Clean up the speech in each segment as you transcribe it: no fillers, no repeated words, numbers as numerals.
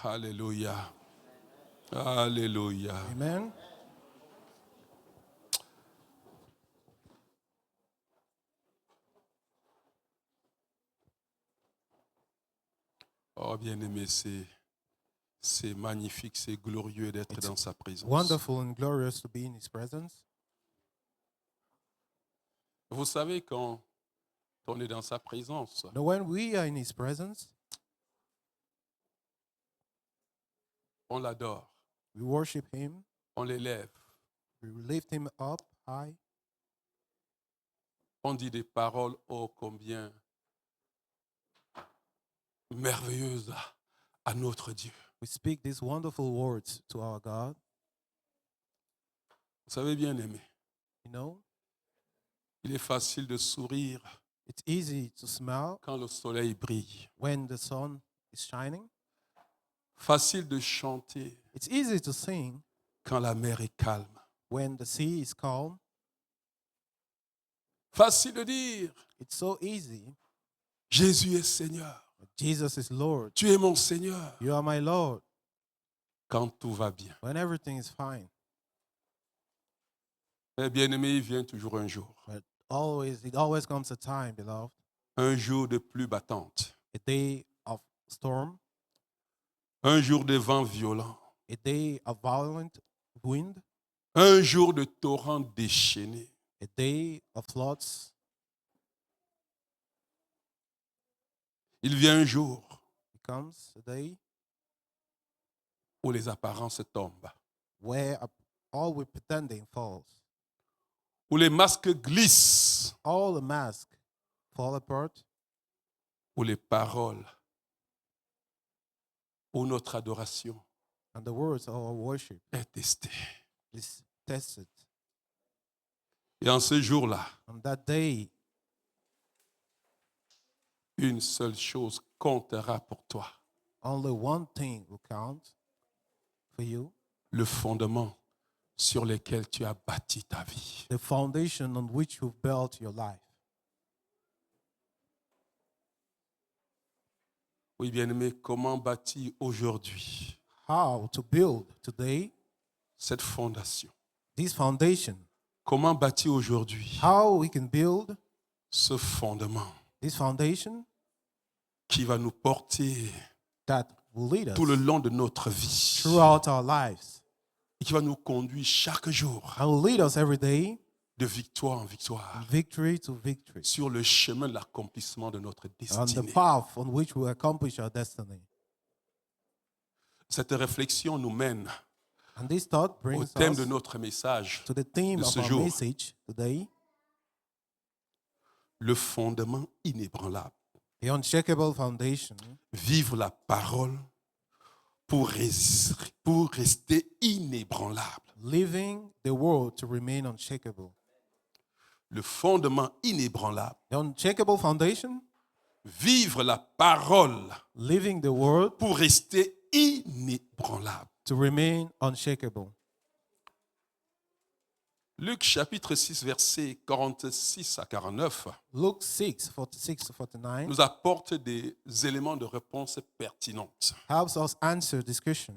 Alléluia. Alléluia. Amen. Oh, bien-aimé, c'est magnifique, c'est glorieux d'être It's dans sa présence. wonderful and glorious to be in His presence. Vous savez, quand on est dans sa présence, Now, when we are in His presence, on l'adore, we worship Him, on l'élève, we lift Him up high, on dit des paroles ô combien merveilleuses à notre Dieu. we speak these wonderful words to our God. Vous savez, bien-aimé, You know, il est facile de sourire it's easy to smile quand le soleil brille, when the sun is shining. facile de chanter It's easy to sing quand la mer est calme, when the sea is calm. facile de dire It's so easy. Jésus est Seigneur, Jesus is Lord. tu es mon Seigneur, You are my Lord. quand tout va bien. When everything is fine. Mais bien-aimé, il vient toujours un jour, But it always comes a time, beloved, un jour de pluie battante, a day of storm, un jour de vent violent, a day of violent wind, un jour de torrent déchaîné. a day of floods. Il vient un jour It comes a day où les apparences tombent, where all we're pretending falls. où les masques glissent, All the masks fall apart, où les paroles, où notre adoration and the words of our worship est testée. is tested. Et en ce jour-là, On that day, une seule chose comptera pour toi, only one thing will count for you, le fondement sur lequel tu as bâti ta vie. the foundation on which you've built your life. Oui, bien-aimé, comment bâtir aujourd'hui How to build today cette fondation? this foundation. Comment bâtir aujourd'hui How we can build ce fondement this foundation qui va nous porter that will lead tout le us long de notre vie throughout our lives et qui va nous conduire chaque jour and will lead us every day de victoire en victoire victory to victory sur le chemin de l'accomplissement de notre on the destinée. path on which we accomplish our destiny. Cette réflexion nous mène And this thought au brings thème us de notre message, to the theme de of ce our jour. message today, le fondement inébranlable. the unshakable foundation, Vivre la parole pour rester inébranlable. living the word to remain unshakable. Le fondement inébranlable. The unshakable foundation, Vivre la parole living the word pour rester inébranlable. to remain unshakable. Luc chapitre 6, versets 46 à 49 Luke 6, 46 to 49 nous apporte des éléments de réponse pertinentes. helps us answer this question.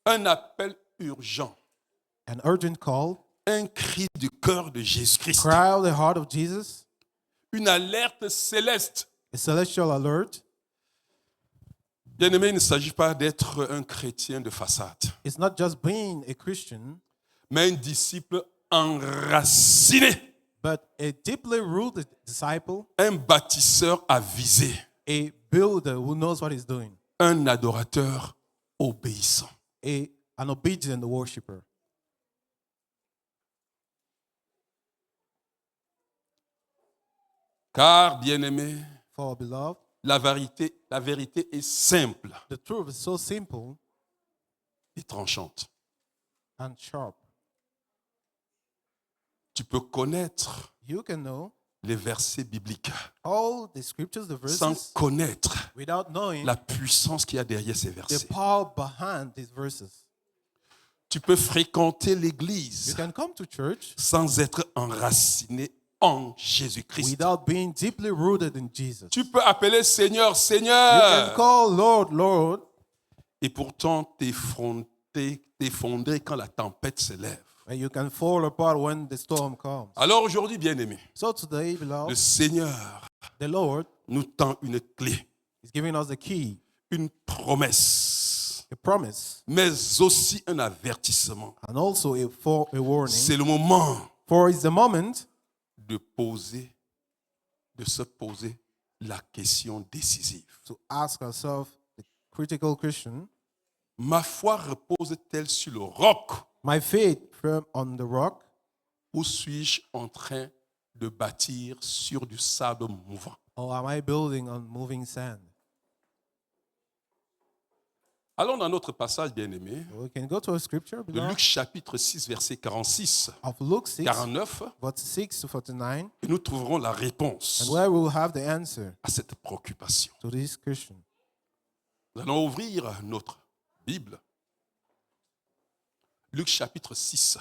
Un appel urgent, An urgent call, un cri du cœur de Jésus-Christ, cry of the heart of Jesus, une alerte céleste. a celestial alert. Bien-aimé, il ne s'agit pas d'être un chrétien de façade, It's not just being a Christian, mais un disciple enraciné, but a deeply rooted disciple, un bâtisseur avisé, a builder who knows what he's doing, un adorateur obéissant. an obedient worshiper. Car, bien-aimé, For beloved, la vérité est simple the truth is so simple et tranchante. and sharp. Tu peux connaître You can know les versets bibliques all the scriptures, the sans verses, connaître without knowing la puissance qu'il y a derrière ces the versets. power behind these verses. Tu peux fréquenter You l'église can come to church sans être enraciné en Jésus-Christ. without being deeply rooted in Jesus. Tu peux appeler Seigneur, You can Seigneur, call Lord, Lord, et pourtant t'effondrer quand la tempête s'élève. And you can fall apart when the storm comes. Alors aujourd'hui, bien-aimés, So today, le beloved, Seigneur the Lord nous tend une clé, is giving us the key, une promesse, a promise, mais aussi un avertissement. and also a warning. C'est le moment For it's the moment de se poser la question décisive. to ask ourselves the critical question: Ma foi repose-t-elle sur le roc my faith firm on the rock, ou suis-je en train de bâtir sur du sable mouvant? or am I building on moving sand? Allons dans notre passage bien-aimé, We can go to a scripture, de beloved, Luc chapitre 6, verset 46, of Luke 6, 49, verse 6 to 49, et nous trouverons la réponse and where we will have the answer à cette préoccupation. to this question. Nous allons ouvrir notre Bible. Luc chapitre 6,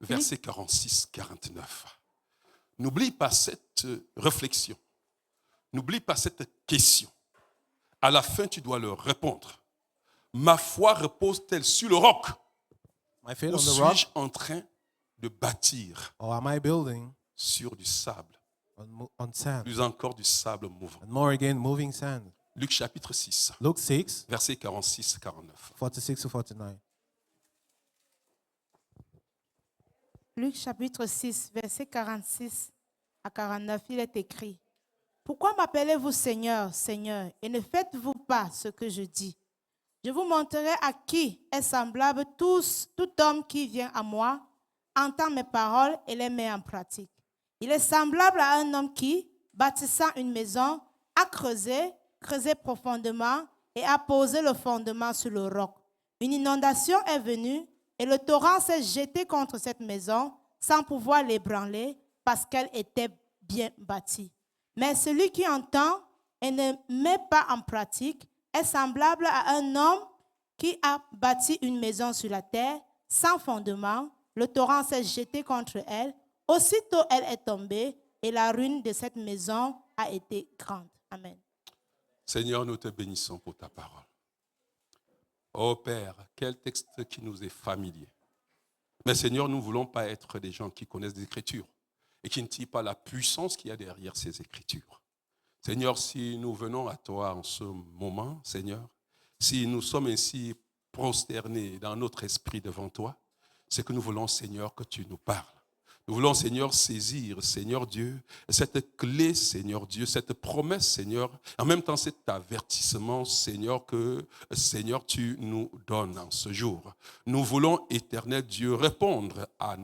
verset 46-49. N'oublie pas cette réflexion. N'oublie pas cette question. À la fin, tu dois leur répondre. Ma foi repose-t-elle sur le roc My faith ou on the rock, suis-je en train de bâtir or am I building sur du sable, on sand? plus encore du sable mouvant? And more again, moving sand. Luc chapitre 6, Luke 6, verset 46-49. 46 to 49. Luc chapitre 6, verset 46 à 49, il est écrit: Pourquoi m'appelez-vous Seigneur, Seigneur, et ne faites-vous pas ce que je dis? Je vous montrerai à qui est semblable tout homme qui vient à moi, entend mes paroles et les met en pratique. Il est semblable à un homme qui, bâtissant une maison, a creusé profondément et a posé le fondement sur le roc. Une inondation est venue et le torrent s'est jeté contre cette maison sans pouvoir l'ébranler parce qu'elle était bien bâtie. Mais celui qui entend et ne met pas en pratique est semblable à un homme qui a bâti une maison sur la terre sans fondement. Le torrent s'est jeté contre elle. Aussitôt, elle est tombée et la ruine de cette maison a été grande. Amen. Seigneur, nous te bénissons pour ta parole. Oh Père, quel texte qui nous est familier. Mais Seigneur, nous ne voulons pas être des gens qui connaissent les Écritures et qui ne tirent pas la puissance qu'il y a derrière ces Écritures. Seigneur, si nous venons à toi en ce moment, Seigneur, si nous sommes ainsi prosternés dans notre esprit devant toi, c'est que nous voulons, Seigneur, que tu nous parles. Nous voulons, Seigneur, saisir, Seigneur Dieu, cette clé, Seigneur Dieu, cette promesse, Seigneur, en même temps cet avertissement, Seigneur, que, Seigneur, tu nous donnes en ce jour. Nous voulons, Éternel Dieu, répondre à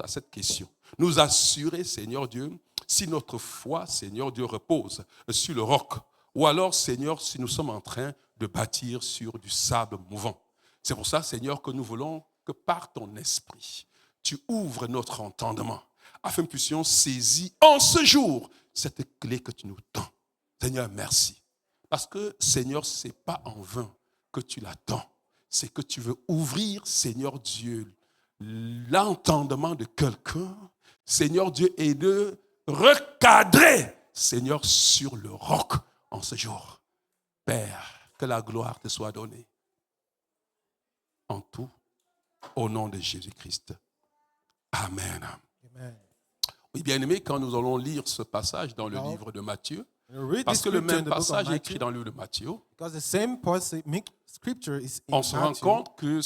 cette question. Nous assurer, Seigneur Dieu, si notre foi, Seigneur Dieu, repose sur le roc, ou alors, Seigneur, si nous sommes en train de bâtir sur du sable mouvant. C'est pour ça, Seigneur, que nous voulons que par ton esprit, tu ouvres notre entendement afin que nous puissions saisir en ce jour cette clé que tu nous tends. Seigneur, merci. Parce que, Seigneur, ce n'est pas en vain que tu l'attends. C'est que tu veux ouvrir, Seigneur Dieu, l'entendement de quelqu'un, Seigneur Dieu, et de recadrer, Seigneur, sur le roc en ce jour. Père, que la gloire te soit donnée en tout, au nom de Jésus-Christ. Amen. Amen. Oui, bien aimé, quand nous allons lire ce passage dans le livre de Matthieu, We'll read parce this que le scripture in même the book of passage est écrit Matthew, dans le livre de Matthieu, because the same scripture is in on se rend Matthew, compte que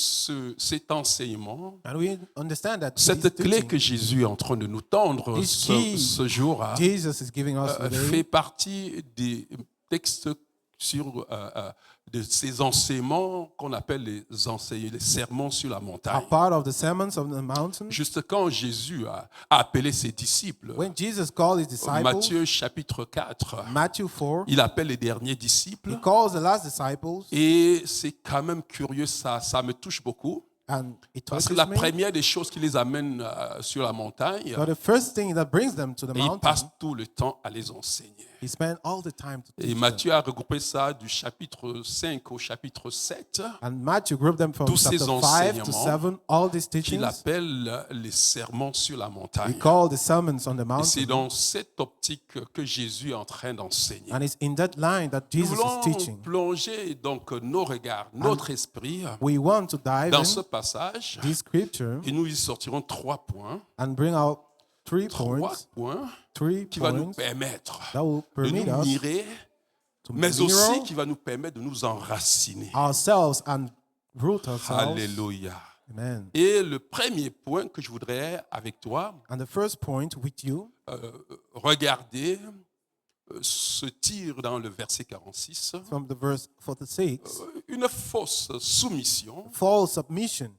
cet enseignement, and we understand that cette this clé teaching, que Jésus est en train de nous tendre This key ce jour, Jesus is giving us fait today partie des textes de ces enseignements qu'on appelle les sermons sur la are montagne. part of the sermons of the mountain. Juste quand Jésus a appelé ses disciples, When Jesus called his disciples, Matthieu chapitre 4, Matthew 4, il appelle les derniers disciples. he calls the last disciples. Et c'est quand même curieux, ça me touche beaucoup. And it Parce que touches la me. première des choses qui les amène sur la montagne, But the first thing that brings them to the et ils mountain, passent tout le temps à les enseigner. he spent all the time to Et teach them. Matthieu a regroupé ça du chapitre 5 au chapitre 7, And Matthew grouped them from tous ces chapter 5 to enseignements 7, all these qu'il teachings. appelle les sermons sur la We montagne. call the sermons on the Et c'est mountain. dans cette optique que Jésus est en train d'enseigner. And it's in that line that Nous Jesus is voulons teaching. plonger donc nos regards, notre esprit We want to dive dans in ce passage this scripture et nous y sortirons 3 points. and bring out 3 3 points, points 3 qui va nous points permettre that will de permit nous us mirer, to mais mirror aussi qui va nous permettre de nous enraciner. ourselves and root ourselves. Alléluia. Amen. Et le premier point que je voudrais avec toi And the first point with you, regarder se tire dans le verset 46. from the verse 46, Une fausse soumission false submission,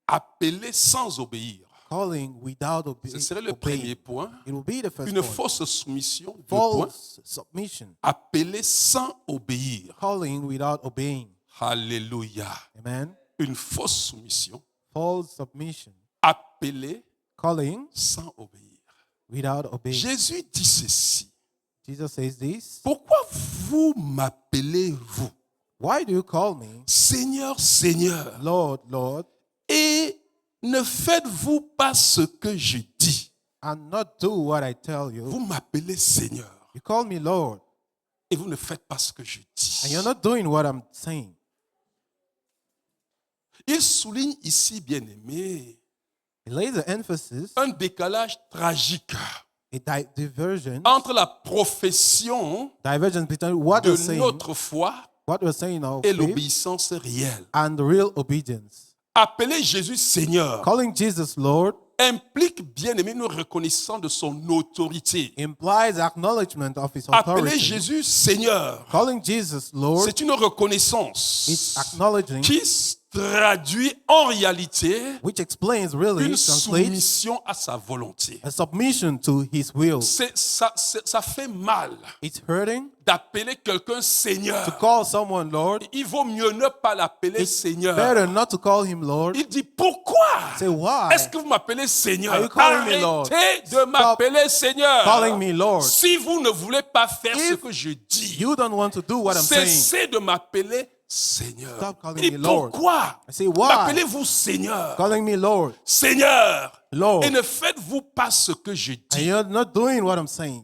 appelée sans obéir. calling without Ce serait le premier obeying. point. It will be the first Une point. fausse soumission, deux points, False submission, appelée sans obéir. calling without obeying. Alléluia. Amen. Une fausse soumission, False submission, appelée calling sans obéir. without obeying. Jésus dit ceci. Jesus says this. Pourquoi vous m'appelez-vous Why do you call me Seigneur, Seigneur, Lord, Lord, et ne faites-vous pas ce que je dis? and not do what I tell Vous you? m'appelez Seigneur You call me Lord, et vous ne faites pas ce que je and dis. you're not doing what I'm saying. Il souligne ici, bien-aimé, It lays the emphasis, un décalage tragique divergence entre la profession between what de you're saying, notre foi what we're saying now, et faith, l'obéissance réelle. and real obedience. Appeler Jésus Seigneur Calling Jesus Lord implique, bien-aimé, une reconnaissance de son autorité. implies acknowledgement of his Appeler authority. Jésus Seigneur, Calling Jesus Lord, c'est une reconnaissance it's acknowledging, qui se traduit en réalité which explains really, une translates soumission à sa volonté. a submission to his will. Ça fait mal It's hurting d'appeler quelqu'un to Seigneur. call someone Lord. Il vaut mieux ne pas l'appeler It's Seigneur. better not to call him Lord. Il dit pourquoi Say why? est-ce que vous m'appelez Seigneur? Are you calling me Lord? Arrêtez de m'appeler Seigneur. calling me Lord. Si vous ne voulez pas faire ce If que je dis, You don't want to do what I'm saying. cessez de m'appeler Seigneur. Stop calling Et me Lord. pourquoi I say why? m'appelez-vous Seigneur? Calling me Lord. Seigneur. Lord. Et ne faites-vous pas ce que je And dis. you're not doing what I'm saying.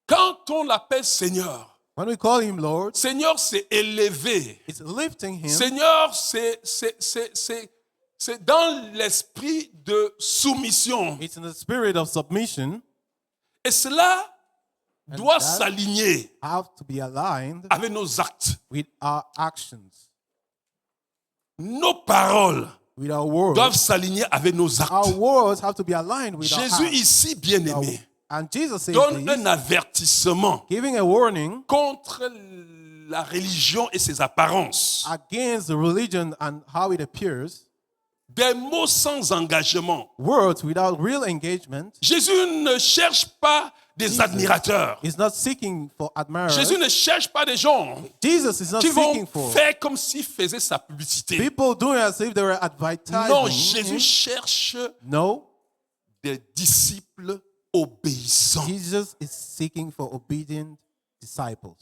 Quand on l'appelle Seigneur, When we call him Lord, Seigneur, c'est élevé. it's lifting him. Seigneur, c'est dans l'esprit de soumission. It's in the spirit of submission. Et cela doit that- s'aligner Have to be aligned avec nos actes. with our actions, Nos paroles with our words. doivent s'aligner avec nos Our actes. words have to be aligned with Jésus our acts. ici, bien-aimé, And Jesus says donne this, un avertissement giving a warning contre la religion et ses apparences. against the religion and how it appears. Des mots sans engagement. Words without real engagement. Jésus ne cherche pas des admirateurs. Is not seeking for admirers. Jésus ne cherche pas des gens Jesus is not qui seeking vont for faire comme s'il faisait sa publicité. people doing as if they were advertising. Non, Jésus cherche No, des disciples obéissants. Jesus is seeking for obedient disciples.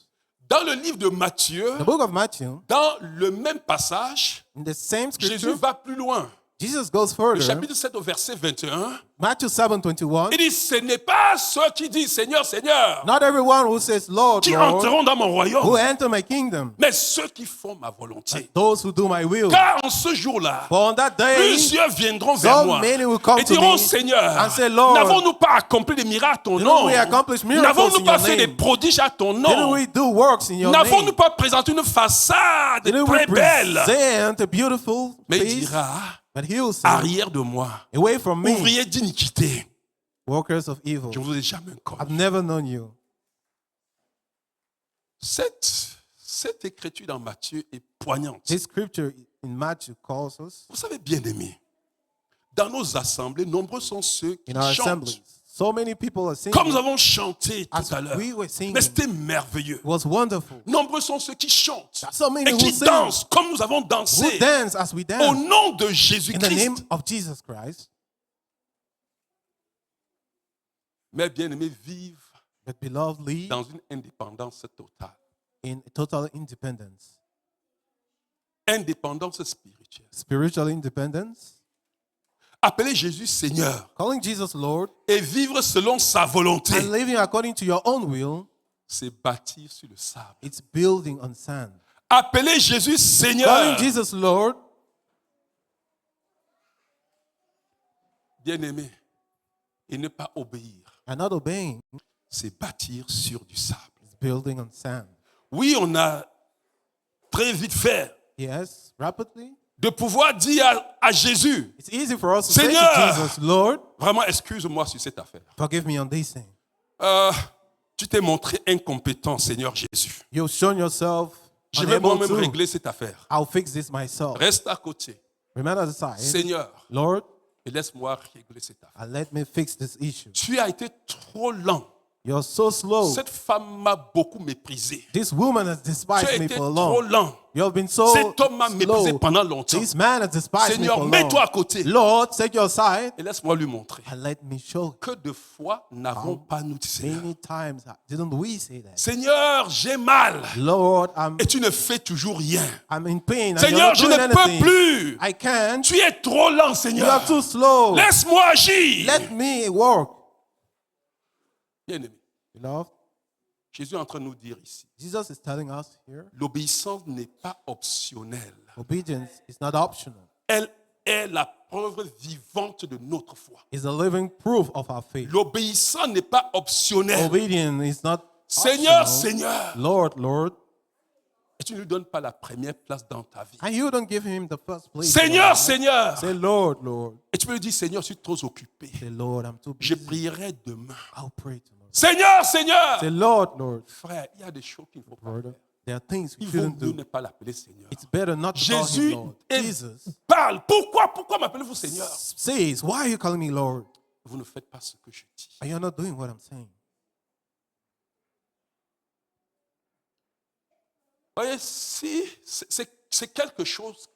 Dans le livre de Matthieu, The book of Matthew, dans le même passage, in the same Jésus scripture, va plus loin. Jesus goes Le further. chapitre 7 au verset 21, Matthew 7:21. il dit, ce n'est pas ceux qui disent Seigneur, Seigneur, Not everyone who says Lord, qui Lord, entreront dans mon who royaume, enter my kingdom, mais ceux qui font ma volonté. those who do my will. Car en ce jour-là, For on that day, plusieurs viendront vers so moi many will come et to diront, me Seigneur, and say, Lord, n'avons-nous pas accompli des miracles à ton didn't nom? we accomplish miracles N'avons-nous in pas your fait des name? prodiges à ton Didn't nom? we do works in your N'avons-nous name? pas présenté une façade Didn't we très belle? present a beautiful Mais il face? dira, But he will say, arrière de moi, away from me, ouvrier d'iniquité, workers of evil. je ne vous ai jamais I've connu. never known you. Cette écriture dans Matthieu est poignante. This scripture in Matthew calls us, Vous savez, bien aimé, dans nos assemblées, nombreux sont ceux qui in our chantent. assemblies, So many people are Comme nous singing. avons chanté tout As à l'heure. we were singing, Mais it c'était merveilleux. was wonderful. Nombreux sont ceux qui chantent So many et who qui sing, dansent comme nous avons who dansé dance as we au dance nom de in the name Jésus-Christ. of Jesus Christ. Mais bien-aimés vivent But beloved, live dans une indépendance totale. in total independence. Indépendance spirituelle. Spiritual independence. Appeler Jésus Seigneur Calling Jesus Lord et vivre selon sa volonté, and living according to your own will. c'est bâtir sur le sable. It's building on sand. Appeler Jésus Seigneur, Calling Jesus Lord, bien-aimé, et ne pas obéir, and not obeying, c'est bâtir sur du sable. is building on sand. Oui, on a très vite fait Yes, rapidly. de pouvoir dire à Jésus, It's easy for us to say Seigneur. to Jesus, Lord, vraiment excuse-moi sur cette affaire. forgive me on this thing. Tu t'es montré incompétent, Seigneur Jésus. You've shown yourself Je vais unable moi-même to. régler cette affaire. I'll fix this myself. Reste à côté, Remain at the side. Seigneur, Lord, et laisse-moi régler cette affaire. and let me fix this issue. Tu as été trop lent. You're so slow. Cette femme m'a beaucoup méprisé. This woman has Tu despised as me été for trop long. lent. You have been so Cet homme m'a méprisé slow. pendant longtemps. This man has despised me Seigneur, for mets-toi à long. côté Lord, take your side et laisse-moi lui montrer. and let me show. Que de fois n'avons pas nous dit, Seigneur. Many times didn't we say that? Seigneur, j'ai mal Lord, et tu ne fais toujours rien. I'm in pain. And Seigneur, je you're ne not peux doing anything. plus. I can't. Tu es trop lent, You are Seigneur. too slow. Laisse-moi agir. Let me work. Bien-aimé, Beloved, Jésus est en train de nous dire ici, Jesus is telling us here, l'obéissance n'est pas optionnelle. obedience is not optional. Elle est la preuve vivante de notre foi. It's a living proof of our faith. L'obéissance n'est pas optionnelle. Obedience is not Seigneur, optional. Seigneur. Lord, Lord. Et tu ne lui donnes pas la première place dans ta vie. And you don't give him the first place. Seigneur, Seigneur. Say, Lord, Lord. Et tu peux lui dire, Seigneur, je suis trop occupé. Say, Lord, I'm too Je busy. prierai demain. I'll pray tomorrow. Seigneur, Seigneur. Say, Lord, Lord. Frère, il y a des choses qu'il ne faut pas Brother, faire. there are things we Il vaut shouldn't mieux do. ne pas l'appeler Seigneur. It's better not to call him Jésus Lord. Jesus parle. Pourquoi m'appelez-vous Seigneur? says, why are you calling me Lord? Vous ne faites pas ce que je dis. And you're not doing what I'm saying. Voyez, si c'est quelque chose,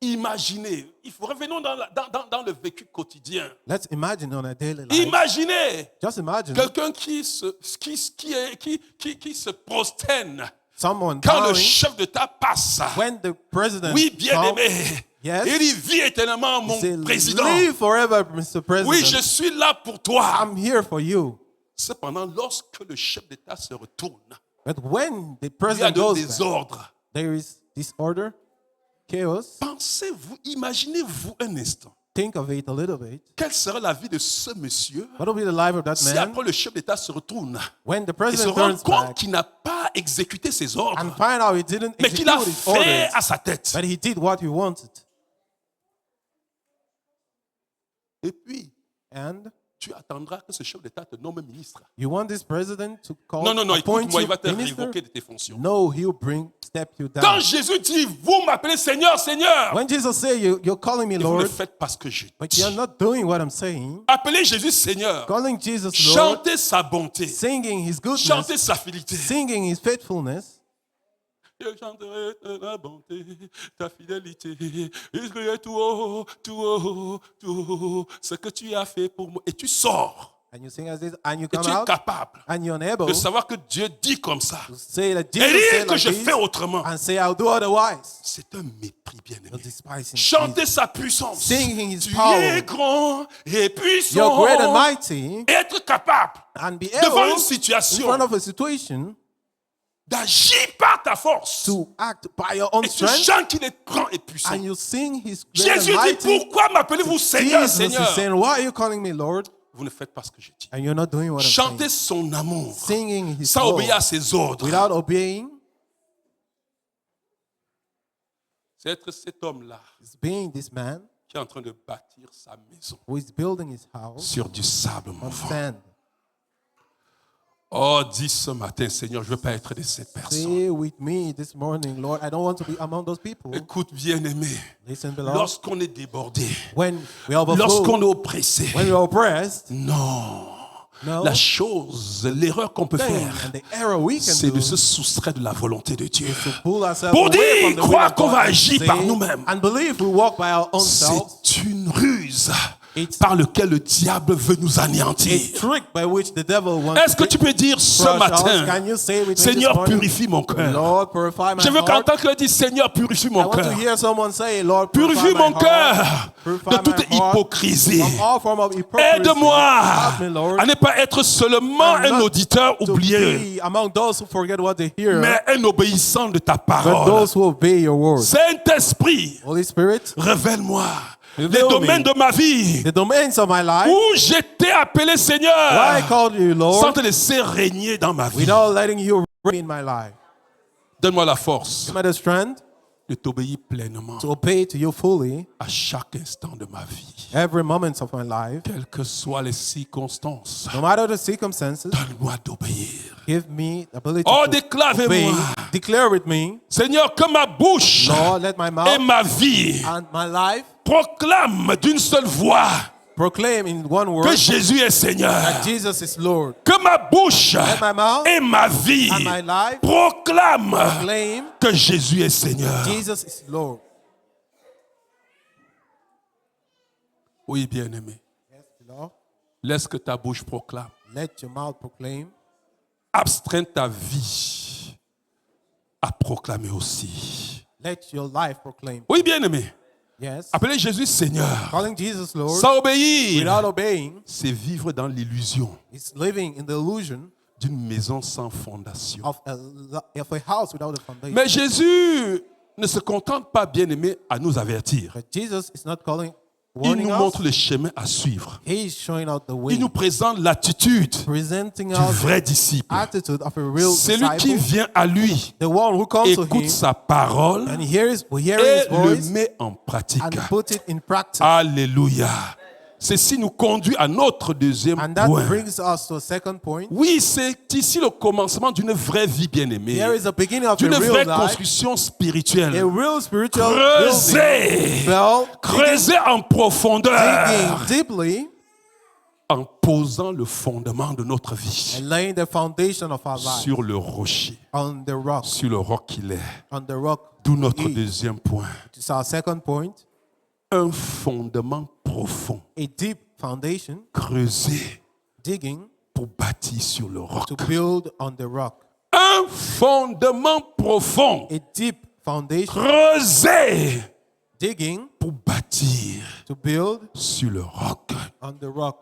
imaginez. Revenons dans le vécu quotidien. Let's imagine on a daily life. Imaginez Just imagine quelqu'un qui se prosterne someone quand le bowing chef d'État passe. when the president Oui, bien comes. aimé. Yes. Il dit, vis éternellement, mon Say, président. live forever, Mr. President. Oui, je suis là pour toi. I'm here for you. Cependant, lorsque le chef d'État se retourne, But when the il y a president de goes back, désordre. there is disorder, chaos. Pensez-vous, imaginez-vous un instant. Think of it a little bit. Quelle sera la vie de ce monsieur What will be the life of that si man après le chef d'État se retourne when the et se president rend turns compte back qu'il n'a pas exécuté ses ordres, and find out he didn't mais qu'il a execute his fait orders, à sa tête? but he did what he wanted? Et puis, And tu attendras que ce chef d'État te nomme ministre. you want this president to call, Non, appoint écoute-moi, you il va te minister? révoquer de tes fonctions. No, he'll step you Quand down. Jésus dit, vous m'appelez Seigneur, Seigneur, When Jesus say you're calling me et vous ne Lord, faites pas ce que je but dis. you're not doing what I'm saying, Appelez Jésus Seigneur. calling Jesus Lord, Chantez sa bonté. singing his goodness, Chantez sa fidélité. singing his faithfulness, Je chanterai ta bonté, ta fidélité. Je crierai tout haut, tout haut, tout haut, ce que tu as fait pour moi. Et tu sors. and you sing as this, and you Et come tu es out, capable and you're unable de to savoir que Dieu dit comme ça. say that Et Jesus dire said que like je this, fais autrement. and say I'll do otherwise. C'est un mépris, You're bien-aimé. despising Chantez Jesus. sa puissance. Singing his Tu power. es grand et You're puissant. great and mighty, Et être capable and be devant able, une in situation, front of a situation, d'agir par ta force. to act by your own Et tu strength, chantes qu'il est grand et puissant. and you sing his great and Jésus dit, mighty. pourquoi m'appelez-vous Seigneur, Jesus is Seigneur? saying, why are you calling me Lord? Vous ne faites pas ce que je dis. And you're not doing what I'm Chantez saying. son amour Singing his sans love obéir à ses ordres. without obeying C'est être cet homme-là is being this man qui est en train de bâtir sa maison who is building his house sur du sable, mon on frère. sand. Oh, dis ce matin, Seigneur, je ne veux pas être de ces personnes. Say with me this morning, Lord, I don't want to be among those people. Écoute, bien-aimé, Listen, beloved. lorsqu'on est débordé, When we are overflowed, lorsqu'on est oppressé, when we are oppressed, non, No. La chose, l'erreur qu'on peut Thing faire, and the error we can c'est de do se soustraire de la volonté de Dieu. is to pull ourselves Pour away dire, from the will croire of qu'on God va and agir say, par nous-mêmes. and believe we walk by our own selves. C'est une ruse It's par laquelle le diable veut nous a anéantir. trick by which the devil wants Est-ce que to tu peux dire ce crush us. matin, Can you say with me this Seigneur, morning, purifie mon cœur. Lord, purify my Je veux heart. qu'entendre que dise, Seigneur, purifie I mon want to cœur. hear someone say, Lord, Purifie my mon heart. cœur Purify de toute my heart hypocrisie. from all form of hypocrisy. Aide-moi Help me, Lord, à ne pas être seulement and un not auditeur to oublié, be among those who forget what they hear, mais un obéissant de ta but parole. those who obey your word. Saint-Esprit, Holy Spirit, révèle-moi les Reveal domaines me. de ma vie the domains of my life, où j'étais appelé why I Seigneur, called you, sans Lord, te laisser régner dans ma vie. without letting you reign in my life. Donne-moi la force Give me the strength de t'obéir pleinement to obey to you fully à chaque instant de ma vie. every moment of my life. Quelles que soient les circonstances, No matter the circumstances, donne-moi d'obéir. give me the ability Oh, to déclare-moi. obey. Declare with me, Seigneur, que ma bouche Lord, let my et mouth ma vie and my life proclament d'une seule voix proclaim in one que word Jésus est Seigneur. that Jesus is Lord. Que ma bouche Let my mouth et ma vie and my life proclament proclaim que Jésus est Seigneur. Jesus is Lord. Oui, bien-aimé. Yes, Lord. Laisse que ta bouche proclame. Let your mouth proclaim. Abstreins ta vie à proclamer aussi. Let your life proclaim. Oui, bien-aimé. Yes. Appeler Jésus Seigneur Calling Jesus Lord sans obéir, without obeying c'est vivre dans l'illusion is living in the illusion d'une maison sans fondation. of a house without a foundation. Mais Jésus ne se contente pas, bien-aimé, à nous avertir. But Jesus is not calling, Il warning nous us. montre le chemin à suivre. He is showing out the way, Il nous présente l'attitude presenting du us vrai disciple. attitude of a real Celui qui disciple, vient à lui, the one who comes to écoute him sa parole and hears et his le voice met en pratique. and put it in practice. Alléluia. Ceci nous conduit à notre deuxième And that point. brings us to a second point. Oui, c'est ici le commencement d'une vraie vie bien-aimée, Here is the beginning of d'une a vraie real life, construction spirituelle. a real spiritual Creuser, building, creuser en profondeur, digging deeply en posant le fondement de notre vie and laying the foundation of our life sur le rocher, on the rock, sur le roc qu'il est. on the rock. D'où notre He. deuxième point. This is our second point. Un fondement profond, A deep foundation, creusé digging pour bâtir sur le roc. to build on the rock. Un fondement profond, A deep foundation, creusé digging pour bâtir to build sur le roc. on the rock.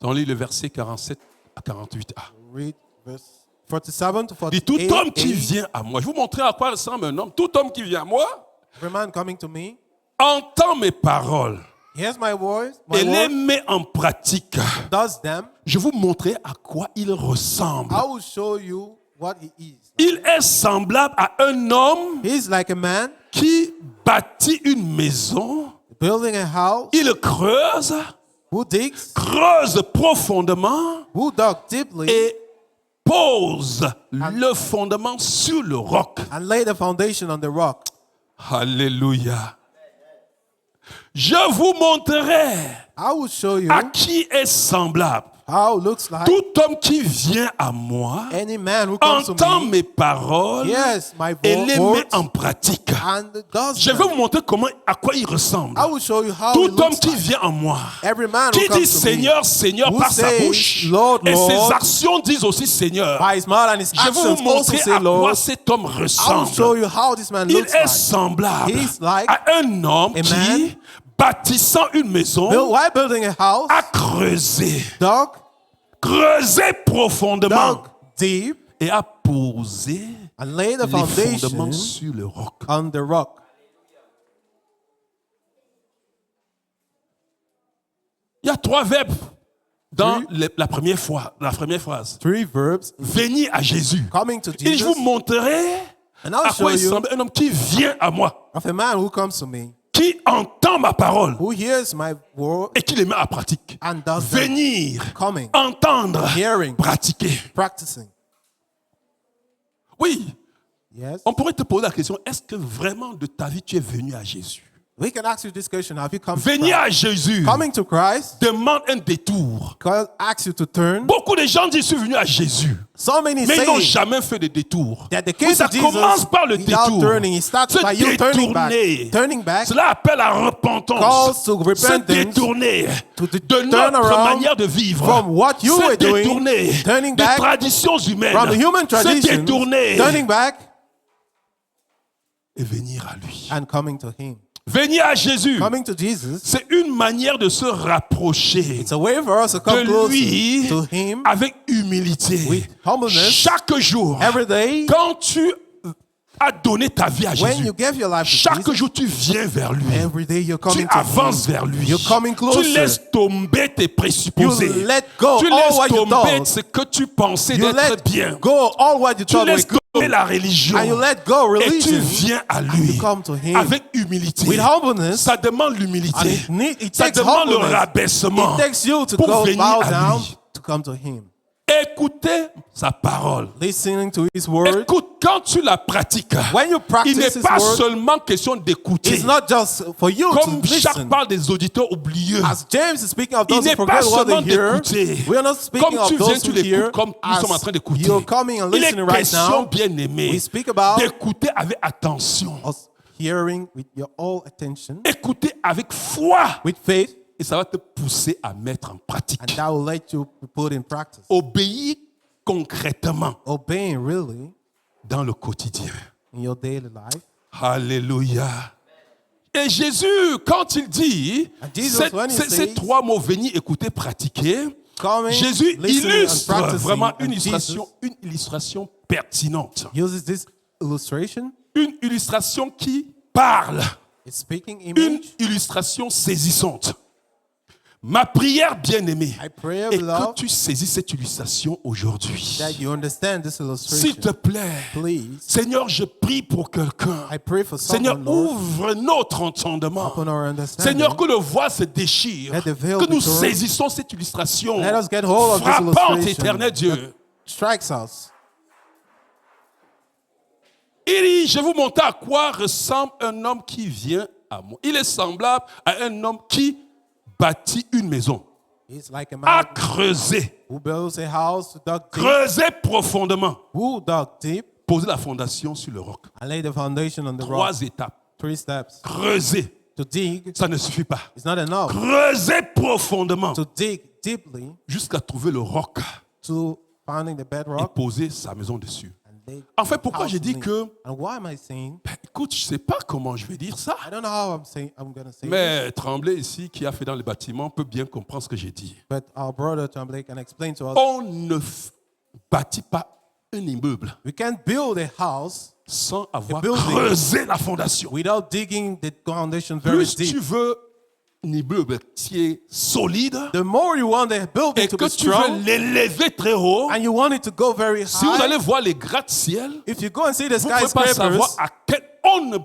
On lit le verset 47 à 48a. Read verse 47 to Dit, tout 48. homme qui vient à moi, je vais vous montrer à quoi ressemble un homme. Tout homme qui vient à moi Every man coming to me, entend mes paroles hears my voice, et my les word, met en pratique. does them. Je vais vous montrer à quoi il ressemble. I will show you what he is. Il est semblable à un homme He's like a man qui bâtit une maison. building a house, Il creuse, who digs, creuse profondément who dug deeply, et pose le fondement sur le roc. and lay the foundation on the rock. Alléluia. Je vous montrerai I will show you à qui est semblable. how it looks like. Tout homme qui vient à moi Any man who comes to entend me, mes paroles yes, my et les met words, en pratique. and does Je vais them. vous montrer à quoi il ressemble. I will show you how it Tout homme looks qui like. vient en moi, Every man qui who dit comes to Seigneur, Seigneur who par sa says, bouche, Lord, et ses Lord, actions disent aussi Seigneur. by his mouth and his Je vais vous actions also montrer say, à quoi Lord. cet homme I will ressemble. show you how this man Il looks est like. semblable He's like à un homme a qui, man bâtissant une maison, While building a house, a creusé dug profondément deep et a posé and laid the les fondements foundation sur le roc. on the rock. Il y a 3 verbes dans Oui. la première phrase. 3 verbs Venez à Jésus. coming to Et je Jesus. vous montrerai And à I'll show quoi il you semble un homme qui vient à moi, of a man who comes to me, qui entend ma parole who hears my word et qui les met à pratique. and does them. Venir, Coming, entendre, hearing, pratiquer. practicing. Oui, Yes. on pourrait te poser la question, est-ce que vraiment de ta vie tu es venu à Jésus? We can ask you this question. Have you come to Venir Christ? à Jésus Coming to Christ, demande un détour. God asks you to turn. Beaucoup de gens disent, je suis venu à Jésus. So many Mais ils n'ont say jamais fait de détour. that they Oui, came ça to Jesus commence par le without détour. turning. It starts Se by you turning back. détourner. Turning back Cela appelle à repentance. calls to Se repentance, détourner to de turn notre around manière de vivre. from what you Se were doing, détourner turning des back traditions humaines. from the human Se traditions, détourner turning back et venir à lui. and coming to Him. Venir à Jésus, Coming to Jesus, c'est une manière de se rapprocher it's a way for us to come de closer lui to Him avec humilité. with humbleness Chaque jour, every day. quand tu as donné ta vie à When Jésus, you give your life to chaque Jesus, jour tu viens vers lui. every day you're Tu coming to avances Him. vers lui. You're coming Tu closer. laisses tomber tes présupposés. You let go Tu all laisses what you tomber thought. ce que tu pensais You d'être let bien. go all what you Tu thought was laisses tomber good. la religion. And you let go Et tu religion. viens à lui you come to him avec humilité. with humbleness. Ça demande And l'humilité. it Ça takes demande le humbleness. rabaissement It takes you to pour go venir bow à down lui. to come to Him. Écoutez sa parole. Listening to His word. Écoute, quand tu la pratiques, When you il practice n'est His pas word, seulement question d'écouter. it's not just for you Comme to Jacques listen. parle des auditeurs oublieux. As James is speaking of Il those n'est who pas forget what seulement they hear, d'écouter. we are not speaking Comme of tu viens, those tu who l'écoutes hear comme nous as sommes en train d'écouter. you're coming and Il est listening right question, now. bien aimé, We speak about d'écouter avec attention. us hearing with your all attention, Écouter avec foi. with faith, Et ça va te pousser à mettre en pratique. and that will let you put in practice. Obéir concrètement Obeying really dans le quotidien. in your daily life. Alléluia. Et Jésus, quand il dit And Jesus, when he ces says, trois mots, venir, écouter, pratiquer, Coming, Jésus listening and illustre practicing, vraiment and une illustration pertinente. uses this illustration. Une illustration qui parle. It's speaking Une image. illustration saisissante. Ma prière, bien-aimée, I pray, est que beloved, tu saisis cette illustration aujourd'hui. that you understand this S'il illustration. te plaît, Please, Seigneur, je prie pour quelqu'un. I pray for Seigneur, someone, Lord, ouvre notre entendement. open our understanding. Seigneur, que le voile se déchire. Let the veil Que nous be torn. saisissons cette illustration Let us get hold of this frappante, illustration éternel Dieu. that strikes us. Il dit, je vais vous montrer à quoi ressemble un homme qui vient à moi. Il est semblable à un homme qui bâtit une maison. He's like a À man creuser. who builds a house, dug deep, Creuser profondément. who dug deep, Poser la fondation sur le roc. and lay the foundation on the rock. 3 étapes. 3 steps. Creuser. To dig Ça ne suffit pas. is not enough. Creuser profondément To dig deeply jusqu'à trouver le roc to finding the et bedrock. poser sa maison dessus. And lay En fait, pourquoi house j'ai dit on it. que, And why am I saying? écoute, je ne sais pas comment je vais dire ça, I don't know how I'm going to say this, mais Tremblay ici, qui a fait dans les bâtiments, peut bien comprendre ce que j'ai dit. but our brother Tremblay can explain to us. On ne bâtit pas un immeuble We can't build a house sans avoir building. creusé la fondation. without digging the foundation very Plus deep. tu veux un immeuble qui est solide The more you want the building et to que be tu veux strong, l'élever très haut, and you want it to go very si vous high, allez voir les gratte-ciel, if you go and see the vous ne pouvez pas savoir skyscrapers, à quel... On ne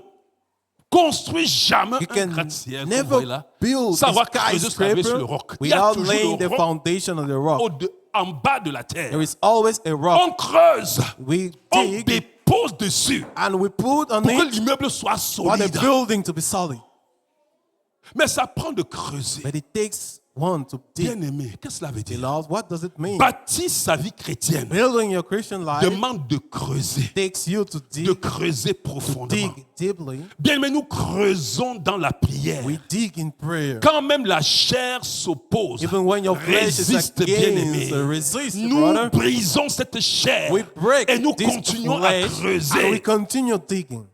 construit jamais you un can gratte-ciel, comme vous voyez never là, build sans a avoir creusé sur le roc. skyscraper Il y a without laying toujours the le roc foundation on the rock. en bas de la terre. There is always a rock. On creuse, We on dig dépose dessus and we put on pour que it l'immeuble soit for the solide. building to be solid. Mais ça prend de creuser. But it takes one to dig. Bien-aimé, qu'est-ce que cela veut dire? Beloved, what does it mean? Bâtir sa vie chrétienne Building your Christian life demande de creuser, takes you to de dig, creuser profondément. dig deeply. Bien-aimé, nous creusons dans la prière. We dig in prayer. Quand même la chair s'oppose, Even when your flesh is résiste, bien-aimé. against, resist, Nous brother. brisons cette chair We break et nous this continuons à flesh and we creuser. continue digging.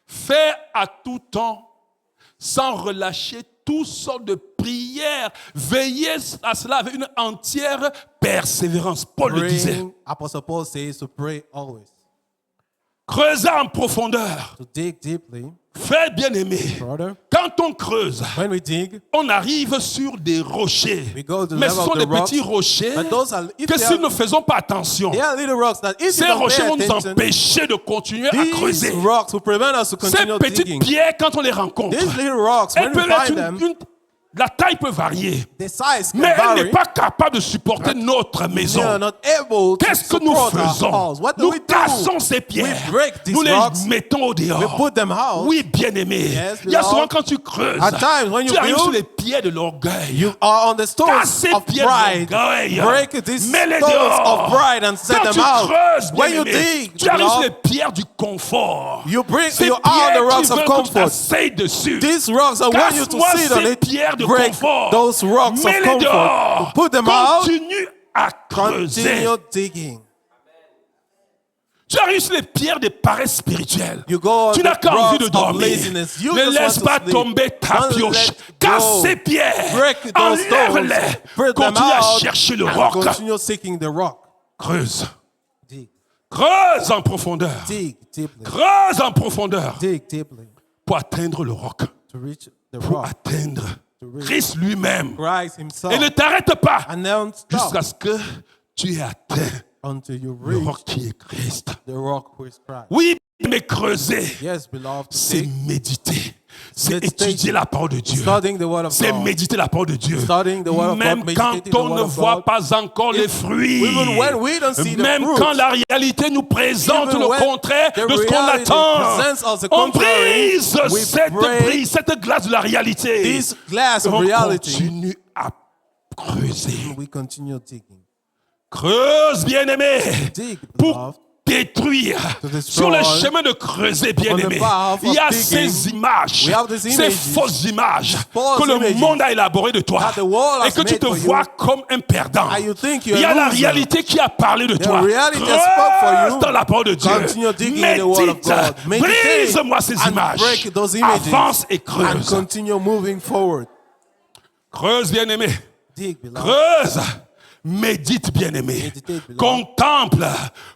Faire à tout temps, sans relâcher toutes sortes de prières. Veillez à cela avec une entière persévérance. Paul le disait. Praying, Apostle Paul says to pray always. Creusez en profondeur. To dig deeply, Frère bien-aimé, brother. quand on creuse, When we dig, on arrive sur des rochers. we go to the Mais ce level sont of des the rocks. petits rochers But those are, if que they si are, nous ne faisons pas attention, they are little rocks that if you ces don't rochers pay vont nous attention, empêcher de continuer à these creuser. rocks will prevent us to Ces continue petites digging. pierres, quand on les rencontre, These little rocks, elles when we peuvent être find them, la taille peut varier, The size can mais elle vary. n'est pas capable de supporter notre We maison. are not able to Qu'est-ce que nous support our faisons? house. What do Nous we do? cassons ces pierres. We break these Nous les rocks. mettons au We dehors. put them out. Oui, bien-aimé. Yes, Il y a beloved. souvent quand tu creuses, At times when you tu arrives build, sur les pierres de l'orgueil. You are on the stones Casse ces of pierres pride. d'orgueil. Break these Mets-les stones dehors. of pride and set Quand them tu out. creuses, When you bien-aimé, dig, tu arrives sur les beloved, pierres du confort. you bring Ces you are on pierres the qui rocks of veulent que tu comfort. t'asseyes dessus. These rocks are want you to Casse-moi sit on ces it. pierres de Break confort. those rocks of Mets-les comfort. dehors. Put them out. Continue à creuser. Continue digging. Tu arrives sur les pierres des paresses spirituelles. You go on Tu the n'as qu'envie rocks de of dormir. laziness. You Ne just laisse want to pas sleep. tomber ta Don't pioche. let Casse go. ces pierres. Break those stones. Enlève-les. Put them Continue à out. chercher le And roc. continue seeking the rock. Creuse. Dig. Creuse en profondeur. Dig deeply. Creuse en profondeur Dig deeply pour atteindre le roc. to reach the Pour rock. atteindre Christ lui-même. Christ himself. Et ne t'arrête pas And then stop jusqu'à ce que tu aies atteint until you le reach roc qui est Christ. the rock who is Christ. Oui, mais creuser, Yes, beloved. c'est Dig. méditer. C'est Meditation. étudier la parole de Dieu. Studying the word of C'est God. méditer la parole de Dieu. Studying the word of Même God, quand meditating the on word ne of voit God. pas encore les fruits. Even when we don't see the Même fruits. quand la réalité nous présente Even le when contraire the de ce qu'on reality attend. presents us the On contrary, brise we break cette glace de la réalité. This glass of On reality. continue à creuser. We continue digging. Creuse, bien-aimé, Dig, pour beloved. détruire. To destroy. Sur le chemin de creuser, bien-aimé, On the path il y a of ces digging, images, we have these ces images, fausses images false que le images monde a élaborées de toi that the world et has que tu made te for you. vois comme un perdant. And you think Il you're y a a la loser. réalité qui a parlé de toi. reality that spoke for you. Creuse dans la parole de Dieu. Continue digging in the word of Médite. God. Meditate Brise-moi ces and images. break those images. Avance et And creuse. continue moving forward. Creuse, bien-aimé. Dig, beloved. Creuse. Médite, bien-aimé. Meditate, beloved. Contemple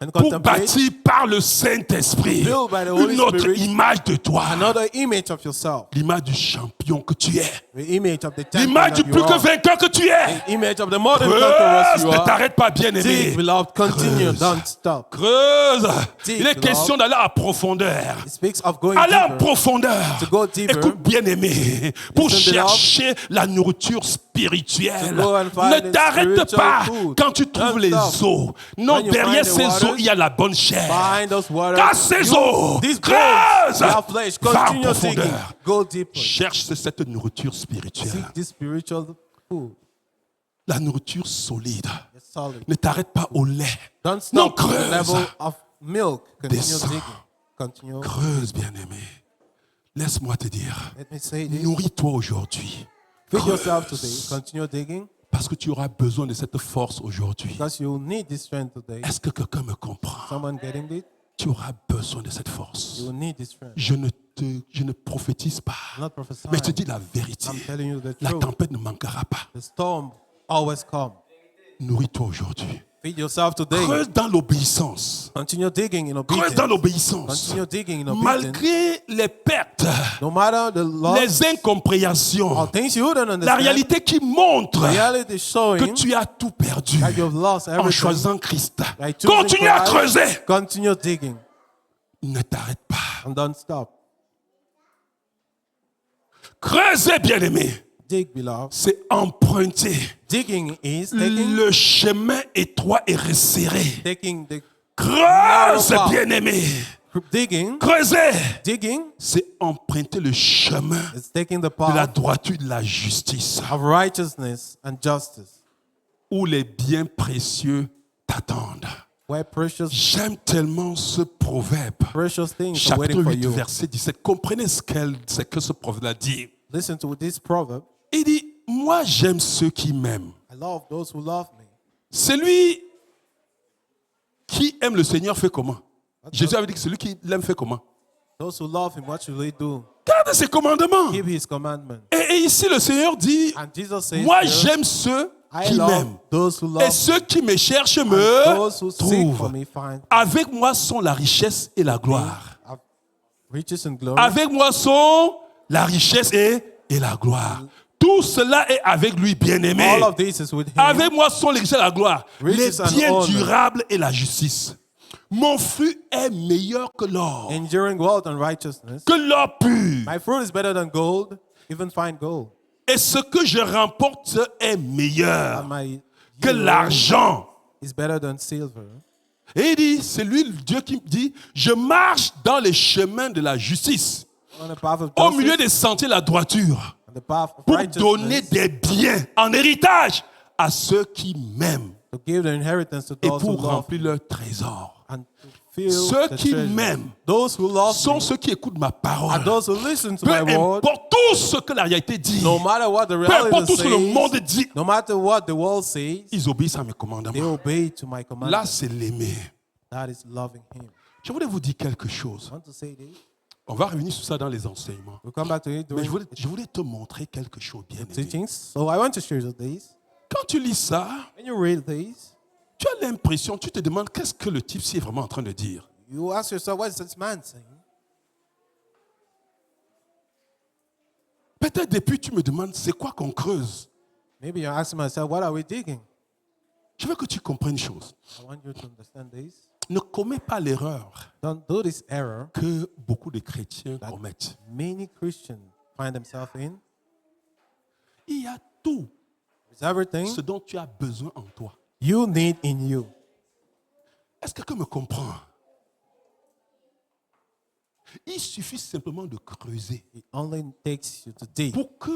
And pour contemplate. bâtir par le Saint-Esprit Build by the Holy une autre Spirit. image de toi. Another image of yourself. L'image du champion que tu es. The image of the champion L'image du that plus you que are. vainqueur que tu es. The image of the more than conquerors Creuse, you ne are. t'arrête pas, bien-aimé. Dig, beloved. Continue. Creuse. Don't stop. Creuse. Dig, Il est beloved. question d'aller à profondeur. It speaks of going Allez en deeper. profondeur. To go deeper. Écoute, bien-aimé, pour Listen, beloved. chercher la nourriture spirituelle. To go and find Ne the t'arrête spiritual pas food. quand tu trouves Don't les stop. eaux. Non, When you derrière find the ces waters, eaux, il y a la bonne chair. Find those waters. Casse ces eaux. These Creuse. bones, their flesh. Va en Continue digging. profondeur. Go deeper. Cherche cette nourriture spirituelle. Seek this spiritual food. La nourriture solide. It's solid. Ne t'arrête pas au lait. Don't Non, stop at the creuse. level of milk. Continue Descends. digging. Continue. Creuse, bien-aimé. Laisse-moi te dire. Let me say this. Nourris-toi aujourd'hui. Feed yourself Creuse. today. Continue digging Parce que tu auras besoin de cette force aujourd'hui. because you need this strength today. Est-ce que quelqu'un me comprend? Someone getting it? Tu auras besoin de cette force. You will need this strength. Je ne prophétise pas, I'm not prophesying. mais je te dis la vérité. I'm telling you the La truth. tempête ne manquera pas. The storm always comes. Nourris-toi aujourd'hui. Feed yourself today. Creuse dans l'obéissance. Continue digging in Creuse dans obedience. l'obéissance. Continue digging in obedience. Malgré les pertes, No matter the loss les incompréhensions, or things you don't la understand, réalité qui montre reality que showing tu as tout perdu that you've lost en everything. choisissant Christ. By choosing Continue à Christ, creuser. Continue digging Ne t'arrête pas. and don't stop. Creuser, bien-aimé, Dig, beloved. c'est emprunter Digging is taking le chemin étroit et resserré. the Creuse, Narrow path. bien-aimé. digging. Creuser, Digging c'est emprunter le chemin is taking the de la path droiture, de la justice, of righteousness and justice, où les biens précieux t'attendent. where J'aime tellement ce proverbe. precious things are Chapitre waiting for 8, you. verset 17. Comprenez ce que ce proverbe dit. Listen to this proverb. Il dit, moi j'aime ceux qui m'aiment. I love those who love me. Celui qui aime le Seigneur fait comment? Jésus avait dit que celui qui l'aime fait comment? Those who love him, what should they do? Garde ses commandements. Keep his commandments. Et ici le Seigneur dit, And Jesus says, moi here, j'aime ceux I qui love m'aiment. those who love Et me. ceux qui me cherchent And me those who seek for trouvent. me find Avec moi sont la richesse et la gloire. riches and glory. Avec moi sont la richesse et la gloire. Tout cela est avec lui, bien-aimé. All of this is with him. Avec moi sont les richesses et la gloire, Riches les and biens honor. durables et la justice. Mon fruit est meilleur que l'or, Enduring wealth and righteousness. que l'or pur. My fruit is better than gold, even fine gold. Et ce que je remporte est meilleur And my que yield l'argent. is better than silver. Et il dit, c'est lui, le Dieu, qui me dit, je marche dans les chemins de la justice, On the path of au milieu justice des sentiers de la droiture, and the path of pour donner righteousness, des biens en héritage à ceux qui m'aiment to give the inheritance to et those who pour love remplir leur trésor. and to fill Ceux the qui treasure. m'aiment Those who love sont me ceux qui écoutent ma parole. are those who listen to Peu my word. importe tout ce que la réalité dit, No matter what the peu importe reality tout ce que le monde says, dit, no matter what the world says, ils obéissent à mes they commandements. obey to my Là, commandments. c'est l'aimer. That is loving him. Je voulais vous dire quelque chose. I want to say this. On va revenir sur ça dans les enseignements. We'll come back to it Mais during je voulais te montrer quelque chose bien aimé. teachings. So I want to share you this. Quand tu lis ça, When you read this, tu as l'impression, tu te demandes qu'est-ce que le type-ci est vraiment en train de dire. you ask yourself, what is this man saying? Peut-être depuis, tu me demandes, c'est quoi qu'on creuse? Maybe you're asking myself, what are we digging? Je veux que tu comprennes une chose. I want you to understand this. Ne commets pas l'erreur Don't do this error que beaucoup de chrétiens that commettent. many Christians find themselves in. Il y a tout It's everything ce dont tu as besoin en toi. you need in you. Est-ce que quelqu'un me comprend? Il suffit simplement de creuser It only takes you to dig pour que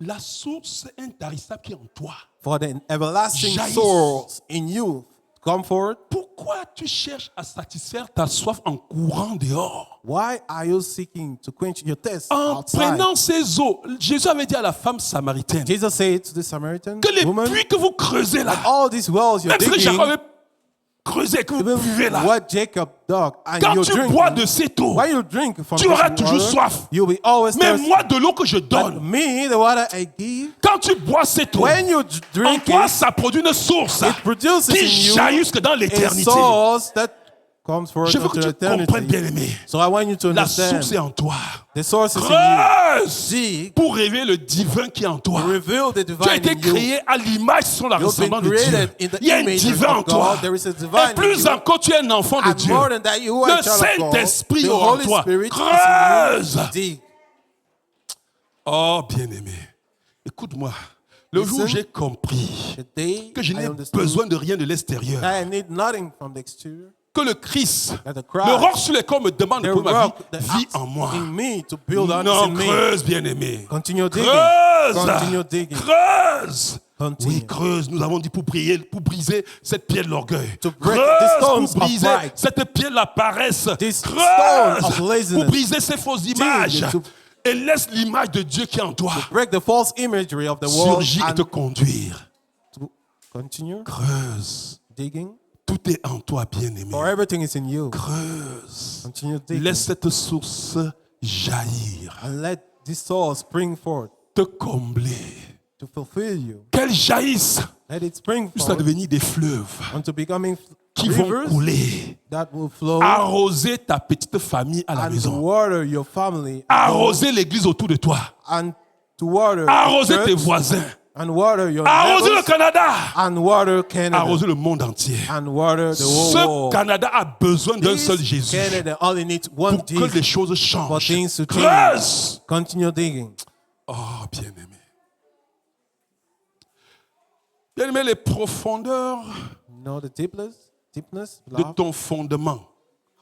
la source intarissable qui est en toi. for the everlasting Jaillisse. source in you to come forward. Pourquoi tu cherches à satisfaire ta soif en courant dehors? Why are you seeking to quench your thirst En outside? prenant ces eaux, Jésus avait dit à la femme samaritaine Jesus said to the Samaritan que les woman, puits que vous creusez là, all these wells you're même ce que digging, Jacob avait creusé, que vous buvez even là, what Jacob dug, and quand you tu drink, bois de cette eau, when you drink from tu auras this toujours water, soif. you'll be always Mais thirsty. moi, de l'eau que je But donne, me, the water I give, quand tu bois cette eau, when you en drink toi, it, ça produit une source it produces qui in you jaillit jusque dans a l'éternité. source that comes forth Je veux que into tu comprennes, eternity. bien-aimé. So I want you to La understand source est en toi. the source is in you. Creuse Dig pour révéler le divin qui est en toi. to reveal the Tu as divine été in you. créé à l'image sur la You've been ressemblance de Dieu. created in the Il y a un image divin en of toi. God. There is a divine Et in plus you. encore, tu es un enfant de And Dieu. more than that, you are a Le child of God. Saint-Esprit The est en Holy toi. Spirit Creuse. is in you. Dig. Oh, bien-aimé, écoute-moi. Le jour où Listen. j'ai compris The day que je I n'ai understood besoin de rien de l'extérieur, that I need nothing from the exterior, que le Christ, that the le Christ, roc sur lequel me demande the de poser ma vie, rock that vit acts en moi. in me to build on Non, in me. creuse, bien-aimé. Continue digging. Creuse. Continue digging. Creuse. Continue. Oui, creuse. Nous avons dit pour prier, pour briser cette pierre de l'orgueil. To break the Creuse stones pour briser of pride. cette pierre de la paresse. This Creuse stone of laziness. pour briser ces fausses images. to- Et laisse l'image de Dieu qui est en toi Break the false imagery of the world surgir et and te conduire. to continue Creuse. digging. Tout est en toi, bien-aimé. For everything is in you. Creuse. Continue digging. Laisse cette source jaillir, And let this source spring forth te combler. to fulfill you. Qu'elle jaillisse Let it spring jusqu'à forth devenir des fleuves unto becoming qui vont rivers couler. that will flow Arroser ta petite famille à la and to maison. water your family Arroser l'église autour de toi. and to water Arroser the tes church voisins. and water your Arroser le neighbors Canada. and water Canada Arroser le monde entier. and water the whole Ce world. Canada a besoin d'un This seul Jésus Canada only needs one pour que les Jesus choses for changent. things to change. Creuse. Continue digging. Oh, bien-aimé. Bien-aimé, les profondeurs Know the deepness, de love. ton fondement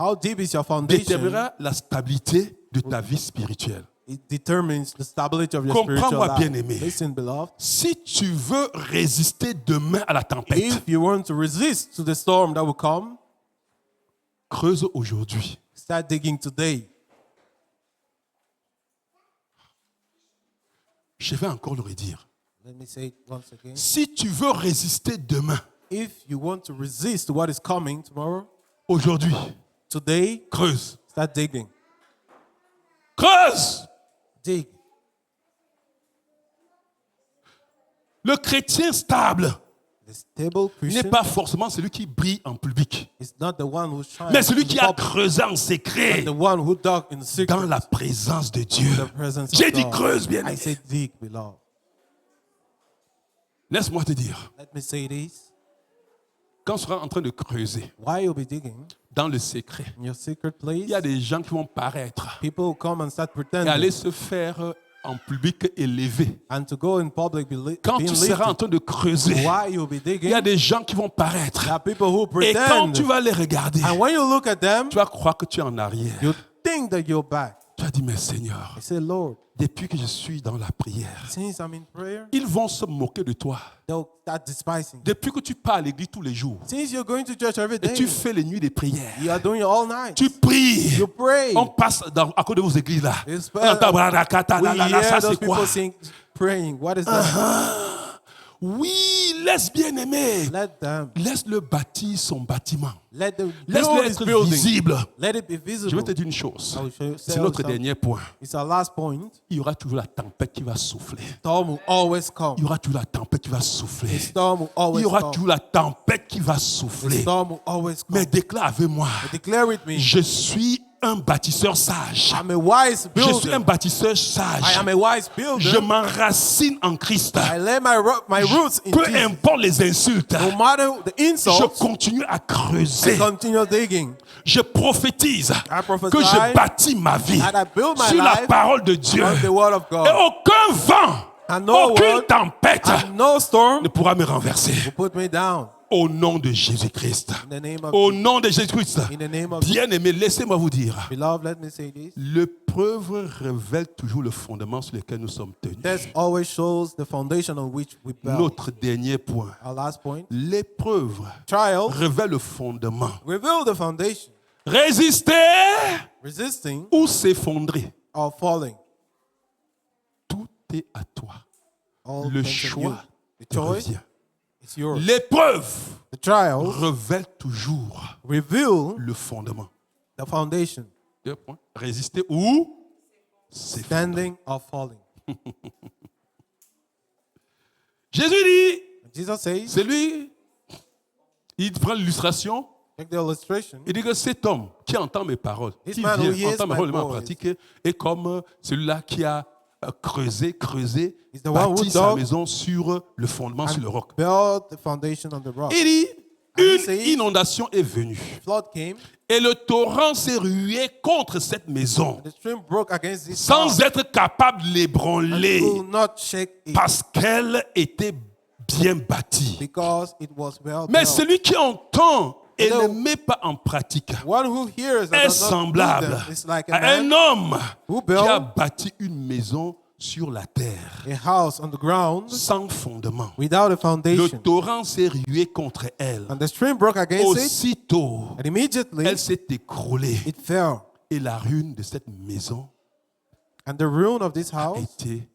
How deep is your foundation? déterminera la stabilité de ta vie spirituelle. It determines the stability of your Comprends-moi, spiritual life. bien-aimé. Listen, beloved. Si tu veux résister demain à la tempête, If you want to resist to the storm that will come, creuse aujourd'hui. start digging today. Je vais encore le redire. Let me say it once again. Si tu veux résister demain, If you want to resist what is coming tomorrow, aujourd'hui, today, creuse. start digging. Creuse. Dig. Le chrétien stable The stable n'est Christian pas forcément celui qui brille en public, is not the one who shines, mais celui in qui the a public, creusé en but secret the one who dug in secret dans la présence de Dieu. in the presence J'ai of dit God. creuse, bien I aimé. say dig, beloved. Laisse-moi te dire, Let me say this. quand on sera en train de creuser While you'll be digging dans le secret, in your secret place, il y a des gens qui vont paraître people will come and start et pretending aller se faire en public élevé, and to go in public quand being tu seras en lifted. train de creuser, Why you'll be il y digging? a des gens qui vont paraître. There are people who Et quand pretend. tu vas les regarder, And when you look at them, tu vas croire que tu es en arrière. you think that you're back. Tu vas dire, mais Seigneur, You say, Lord, depuis que je suis dans la prière, since I'm in prayer, ils vont se moquer de toi. they'll start despising. Depuis que tu pars à l'église tous les jours, Since you're going to church every et day, tu fais les nuits de prière, you are doing it all night. tu pries, You pray. on passe à cause de vos églises là. It's On entend, We hear ça those c'est quoi? people sing, praying. What is that? Oui, laisse bien aimer. Let them. Laisse-le bâtir son bâtiment. Let them Laisse-le build his être building. visible. Let it be Je vais visible. te dire une chose. I will show you- C'est say notre something. dernier point. It's our last point. Il y aura toujours la tempête qui va souffler. Storm will always come. Il y aura toujours la tempête qui va souffler. The storm will Il always y aura come. toujours la tempête qui va The souffler. storm will always come. Mais déclare avec moi, Declare with me. je suis un bâtisseur sage. I'm a wise Je suis un builder. bâtisseur I sage. am a wise Je builder. m'enracine en Christ. I lay my roots in Peu Jesus. importe les insultes, No matter the je insults, continue à I creuser. continue digging. Je prophétise prophesy que je bâtis ma vie that I build my sur la life parole de Dieu. on the word of Et God. aucun vent, And no aucune word tempête and no storm ne pourra me renverser. will put me down. Au nom de Jésus-Christ. In the name of Au Jesus. nom de Jésus-Christ. In the name of Bien-aimé, laissez-moi vous dire. Beloved, let me say this. L'épreuve révèle toujours le fondement sur lequel nous sommes tenus. Test always shows the foundation on which we build. Notre dernier point. Our last point. L'épreuve Trial révèle le fondement. reveal the foundation. Résister Resisting ou s'effondrer. or falling. Tout est à toi. All Le depends on you. choix The te choice revient. is yours. L'épreuve The trial révèle toujours reveal le fondement. the foundation. Deux points. Résister ou s'effondrer. Standing or falling. Jésus dit, Jesus says, c'est lui, il prend l'illustration, take the illustration. il dit que cet homme qui entend mes paroles, This qui man who vient hears entendre mes my paroles et m'a voice. pratiqué, est comme celui-là qui a creusé, He's the one who bâti sa dug maison sur le fondement, sur le roc. Build the foundation on the rock. Il dit, And he une says, inondation est venue Flood came, et le torrent s'est rué contre cette maison the stream broke against this sans house, être capable de and l'ébranler could not shake it parce qu'elle était bien bâtie. because it was well Mais built. celui qui entend et No. ne met pas en pratique One who hears and est does not do semblable them is like a à un man homme who qui a built bâti une maison sur la terre a house on the ground sans fondement. without a Le foundation. torrent s'est rué contre elle. And the stream broke against it, Aussitôt, and immediately elle s'est écroulée. it fell. Et la ruine de cette maison And the ruin of this a house été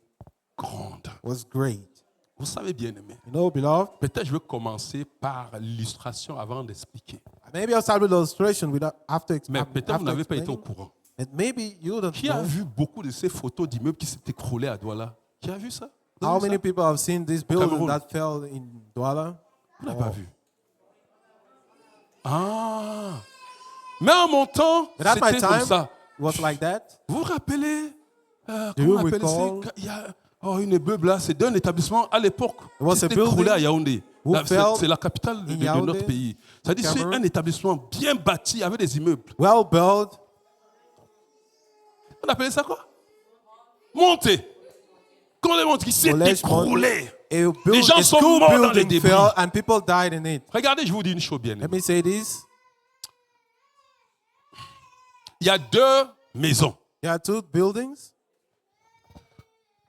grande. was great. Vous savez bien aimé. You know, beloved, Peut-être je vais commencer par l'illustration avant d'expliquer. maybe I'll start with illustration without after, Mais peut-être vous after n'avez pas été au explaining. courant. And maybe you don't Qui a know. vu beaucoup de ces photos d'immeubles qui s'est écroulés à Douala? Qui a vu ça? Vous avez How vu many ça? people have seen this building Cameroun. that fell in Douala? Vous n'avez pas vu. Ah! Mais en mon temps, But at my c'était comme time, ça. it was like that. Vous vous rappelez? Do Comment you on appelle recall? ça? Il y a une immeuble là, c'est d'un établissement à l'époque. It was Qui a s'était écroulé building à Yaoundé. who Là, fell c'est la capitale de Yaoundé, notre pays. C'est-à-dire c'est Cameroun. un établissement bien bâti avec des immeubles. Well built. On appelait ça quoi? Monté. Quand on est monté, qui s'est College écroulé. A gens sont school morts dans les building débris. fell and people died in it. Regardez, je vous dis une chose bien. Let me say this. Il y a deux maisons, There are two buildings,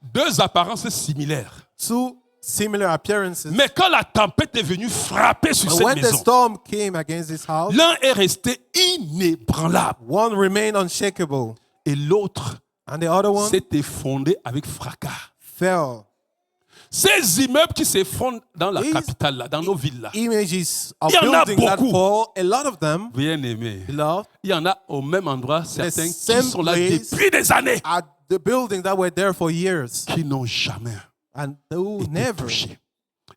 deux apparences similaires. two similar appearances. Mais quand la tempête est venue frapper sur But cette when the maison, storm came against this house, l'un est resté inébranlable one remained unshakable, et l'autre and the other one s'est effondré avec fracas. fell. Ces immeubles qui s'effondrent dans la These capitale, là, dans nos villes, là, Images of Il y en a buildings that beaucoup. fall, a lot of them, bien aimé, beloved, il y en a au même endroit certains qui same sont là place. depuis des années, are the buildings that were there for years qui n'ont jamais and who été never. touchés.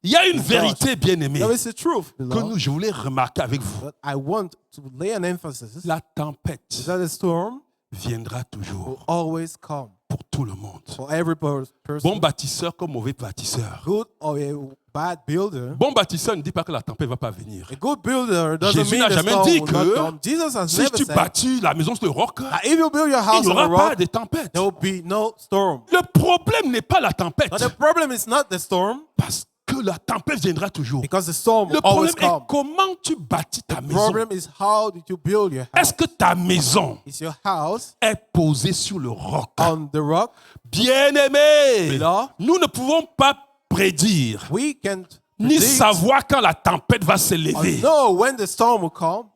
Il y a une vérité bien aimée There is the truth, que beloved, je voulais remarquer avec vous. but I want to lay an emphasis La tempête that the storm viendra will toujours. always come. pour tout le monde. for every person. Bon bâtisseur comme mauvais bâtisseur. Good or a bad builder. Bon bâtisseur ne dit pas que la tempête ne va pas venir. A good builder doesn't Jésus mean n'a the jamais storm dit will not que come. Jesus has si never tu said bâtis la maison sur le roc, that if you build your il house n'y on a aura pas rock, de tempête. there will be no storm. Le problème n'est pas la tempête, But the problem is not the storm, parce que la tempête viendra toujours. because the storm Le will always problème est come. comment tu bâtis ta The maison. problem is how did you build your Est-ce house? que ta maison Is your house est posée sur le roc? on the rock? Bien-aimés, Beloved, nous ne pouvons pas prédire we can't ni predict savoir quand la tempête va or s'élever. know when the storm will come.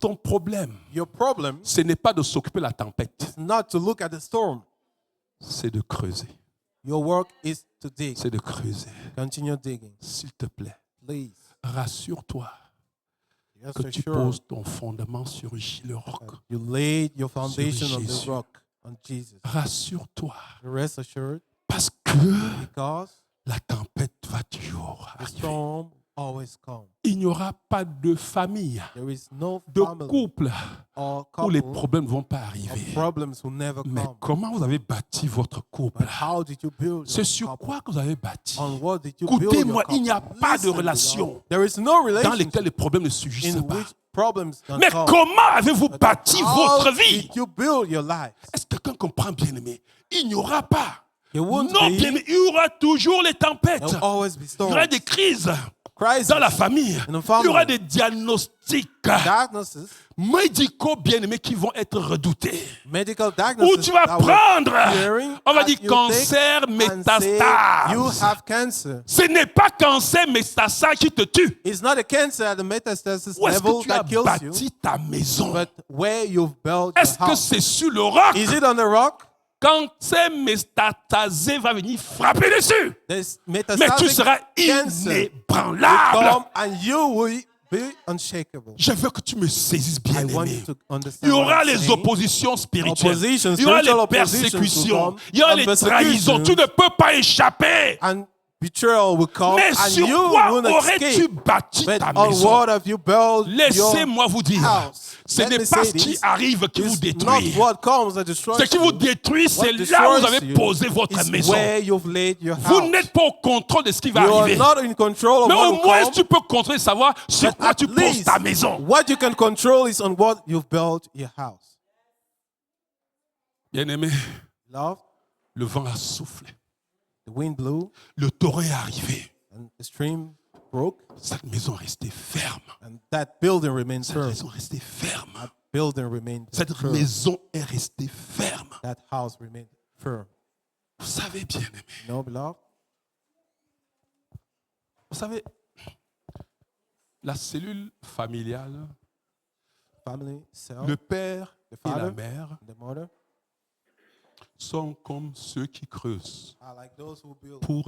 Ton problème, Your problem ce n'est pas de s'occuper de la tempête, is not to look at the storm. c'est de creuser. Your work is to dig. C'est de creuser. Continue digging, S'il te plaît, please. rassure-toi Yes, que tu sure. poses ton fondement sur le roc. You laid your foundation on the Jésus. rock, on Jesus. Rassure-toi, Rest assured, parce que because la tempête va toujours the arriver. storm always comes. Il n'y aura pas de famille, There is no de family couple or où les couple problèmes ne vont pas or arriver. problems will never Mais come. comment vous avez bâti votre couple? But how did you build C'est your sur couple? quoi que vous avez bâti? On what did you build your Écoutez-moi, couple? il n'y a pas de Listen, relation beloved. There is no dans relationship lesquelles les problèmes ne surgissent in pas. which problems don't Mais come. comment avez-vous bâti How votre vie? did you build your life? Est-ce que quelqu'un comprend, bien-aimé? Il n'y aura pas. There won't Non, be. bien-aimé, il y aura toujours les tempêtes. There will always be Il y storms. aura des crises Crisis, dans la famille. in the Il family. y aura des diagnostics diagnosis, médicaux, bien-aimés, qui vont être redoutés. medical diagnosis. Où tu vas that will prendre, appearing on va as dire you cancer, take and say, You métastase. have cancer. Ce n'est pas cancer, métastase qui te tue. It's not a cancer at the metastasis Où est-ce level que tu as that kills you, bâti ta maison? but where you've built Est-ce your que house. c'est sur le roc? Is it on the rock? Cancer métastasé va venir frapper dessus. There's Mais tu metastatic seras cancer will inébranlable. come and you will be unshakable. Je veux que tu me saisisses, I want bien-aimé. you to understand Il y aura what I'm les saying. oppositions spirituelles. Opposition, Il y aura les spiritual oppositions will persécutions. come, Il y aura and les persecutions. trahisons. Tu ne peux pas échapper. And betrayal will come Mais and sur you quoi won't aurais-tu escape. bâti But ta on maison? what have you built Laissez-moi vous dire, house? ce Let n'est me pas say ce qui this. arrive qui vous It's détruit. not what comes that destroys Ce qui vous you. détruit, c'est What là où vous destroys avez you posé votre is maison. where you've laid your Vous house. n'êtes pas au contrôle de ce qui va You are arriver. not in control of Mais what au will moins, come. tu peux contrôler, savoir sur But quoi at tu poses least, ta maison. what you can control is on what you've built your house. Bien-aimé, Love, le vent a soufflé. the wind blew Le torrent est arrivé. and the stream broke Cette maison est restée ferme. and that building remained Cette firm. maison est restée ferme. That building remained Cette firm. maison est restée ferme. That house remained firm. Vous savez, bien-aimé, No, beloved, vous savez, la cellule familiale, family, self, le père the et la father, mère the mother sont comme ceux qui creusent are like those who build pour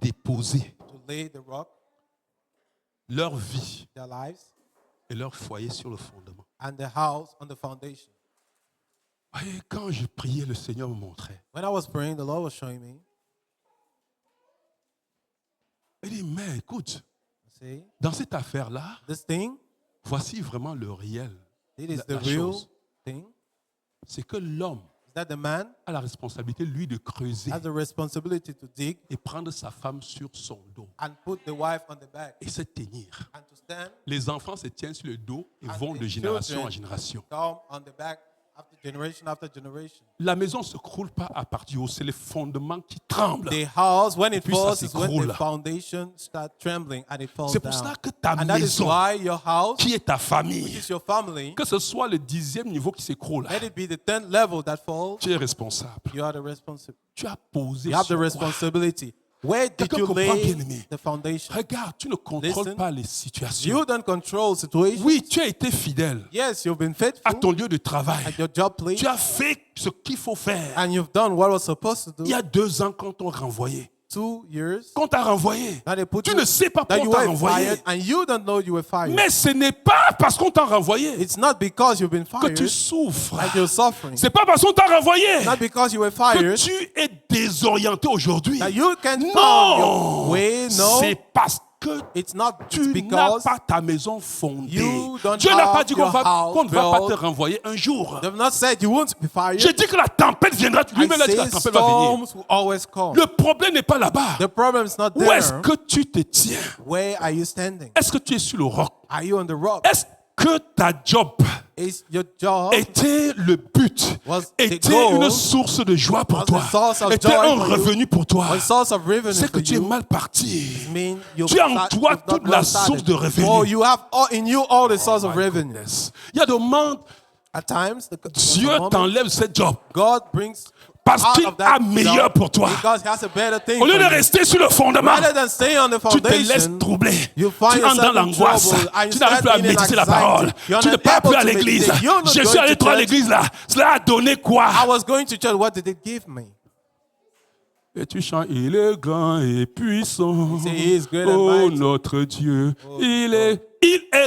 déposer to lay the rock, leur vie their lives, et leur foyer sur le fondement. and the house on the foundation. Voyez, quand je priais, le Seigneur me montrait. When I was praying, the Lord was showing me, Il dit, mais écoute, see, dans cette affaire-là, this thing, voici vraiment le réel. it is La- the la real chose. thing. C'est que l'homme Is that the man a la responsabilité, lui, de creuser has the responsibility to dig et prendre sa femme sur son dos and put the wife on the back et se tenir. and to stand, Les enfants se tiennent sur le dos et And vont the de génération children en génération. come on the back after generation. La maison ne se croule pas à partir du haut, c'est les fondements qui tremblent. The house, when it Puis ça falls, is when s'écroule. the foundation starts trembling and it falls C'est pour down. cela que ta And that is maison, why your house, qui est ta which famille, is your family, que ce soit le 10e niveau qui s'écroule, let it be the 10th level that falls, tu es responsable. you are the responsible. Tu as posé You have the sur quoi? responsibility. Where did Quelqu'un you comprend, lay bien-aimé? the foundation? Regarde, tu ne contrôles Listen. pas les situations. You don't control situations. Oui, tu as été fidèle Yes, you've been à faithful ton lieu de travail. at your job place, Tu as fait ce qu'il faut faire. and you've done what was supposed to Il y do. a 2 ans, quand on renvoyé, 2 years, quand on t'a renvoyé, now they put tu you, ne sais pas that pourquoi you on t'a were renvoyé. fired, and you don't know you were fired. Mais ce n'est pas parce qu'on t'a renvoyé It's not because you've been que fired tu souffres. that you're suffering. C'est pas parce qu'on t'a renvoyé Not because you were que fired tu es désorienté aujourd'hui. that you can't find Non, your way. No, c'est parce que que It's not tu n'as because pas ta maison fondée. you don't Dieu n'a pas have dit your house qu'on ne va pas built. te renvoyer un jour. They've not said you won't be fired. J'ai dit que la tempête viendra. I Lui-même a dit que la say tempête va venir. storms will always come. Le problème n'est pas là-bas. The problem is not Où est-ce there. que tu te tiens? Where are you standing? Est-ce que tu es sur le roc? Are you on the rock? Est-ce que ta job Is your job était le but, Was the était goal, une source de joie pour was toi, the source of était joy un for you, revenu pour toi? a source of revenue C'est que for tu es you? mal parti. Mean you Tu as en start- toi you've not toute well la started. source de revenu. Oh, you have in you all the source of My revenue. goodness. Il y a des moments, At times, Dieu the moment, t'enlève ce job God brings parce out qu'il of that a meilleur job pour toi. because He has a better thing Au lieu for de you. rester sur le fondement, Rather than staying on the tu te laisses foundation, troubler. you Tu find entres dans yourself in l'angoisse. trouble and you Tu n'arrives start plus à being in méditer la anxiety. parole. You're Tu not ne pars able plus à to l'église. meditate. You're not Je suis going allé to trop à church. l'église là. Cela a donné quoi? I was going to church. What did it give me? Et tu chantes, il est grand et puissant. say, "He is great and Oh, mighty." notre Dieu. Il est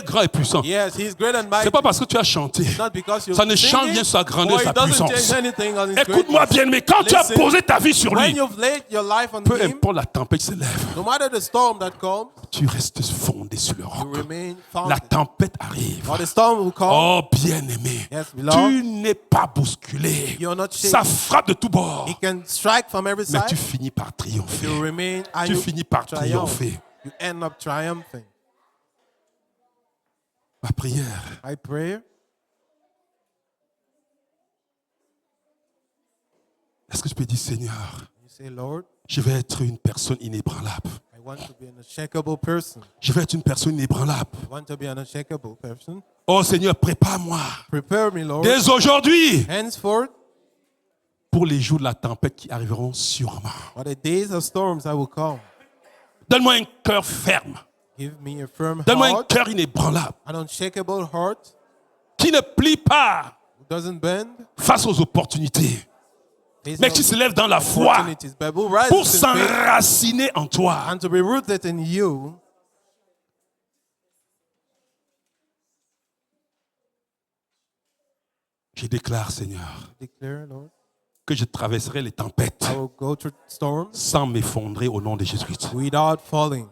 grand et puissant. Yes, He's great and mighty. C'est pas parce que tu as chanté. Not because you Ça ne change rien sa grandeur, or sa it doesn't puissance. change anything on His Écoute-moi greatness. bien, mais quand tu as Listen, posé ta vie sur When lui, you've laid your life on peu Him, importe la tempête qui se lève, no matter the storm that comes, tu restes fondé sur le you roc. remain La founded. tempête arrive. Or the storm will come. Oh, bien-aimé, Yes, beloved. tu n'es pas bousculé. You're not shaken. Ça frappe de tous bords, It can strike from every mais side. tu finis par triompher. You remain and Tu you finis par triumph. triompher. You end up triumphing. Ma prière, I pray. est-ce que je peux dire, Seigneur, You say, Lord, je vais être une personne inébranlable. I want to be an unshakable person. Je vais être une personne inébranlable. I want to be an unshakable person. Oh Seigneur, prépare-moi Prepare me, Lord. dès aujourd'hui Henceforth, pour les jours de la tempête qui arriveront sûrement. for the days of storms I will come. Donne-moi un cœur ferme. Give me a firm Donne-moi un heart, cœur inébranlable an unshakable heart qui ne plie pas who doesn't bend. face aux opportunités, Face mais qui se lève dans la foi opportunities, but who rises pour in faith s'enraciner en toi. and to be rooted in you. Je déclare, Seigneur, Declare, Lord, que je traverserai les tempêtes I will go through storms sans m'effondrer au nom de Jésus-Christ. without falling.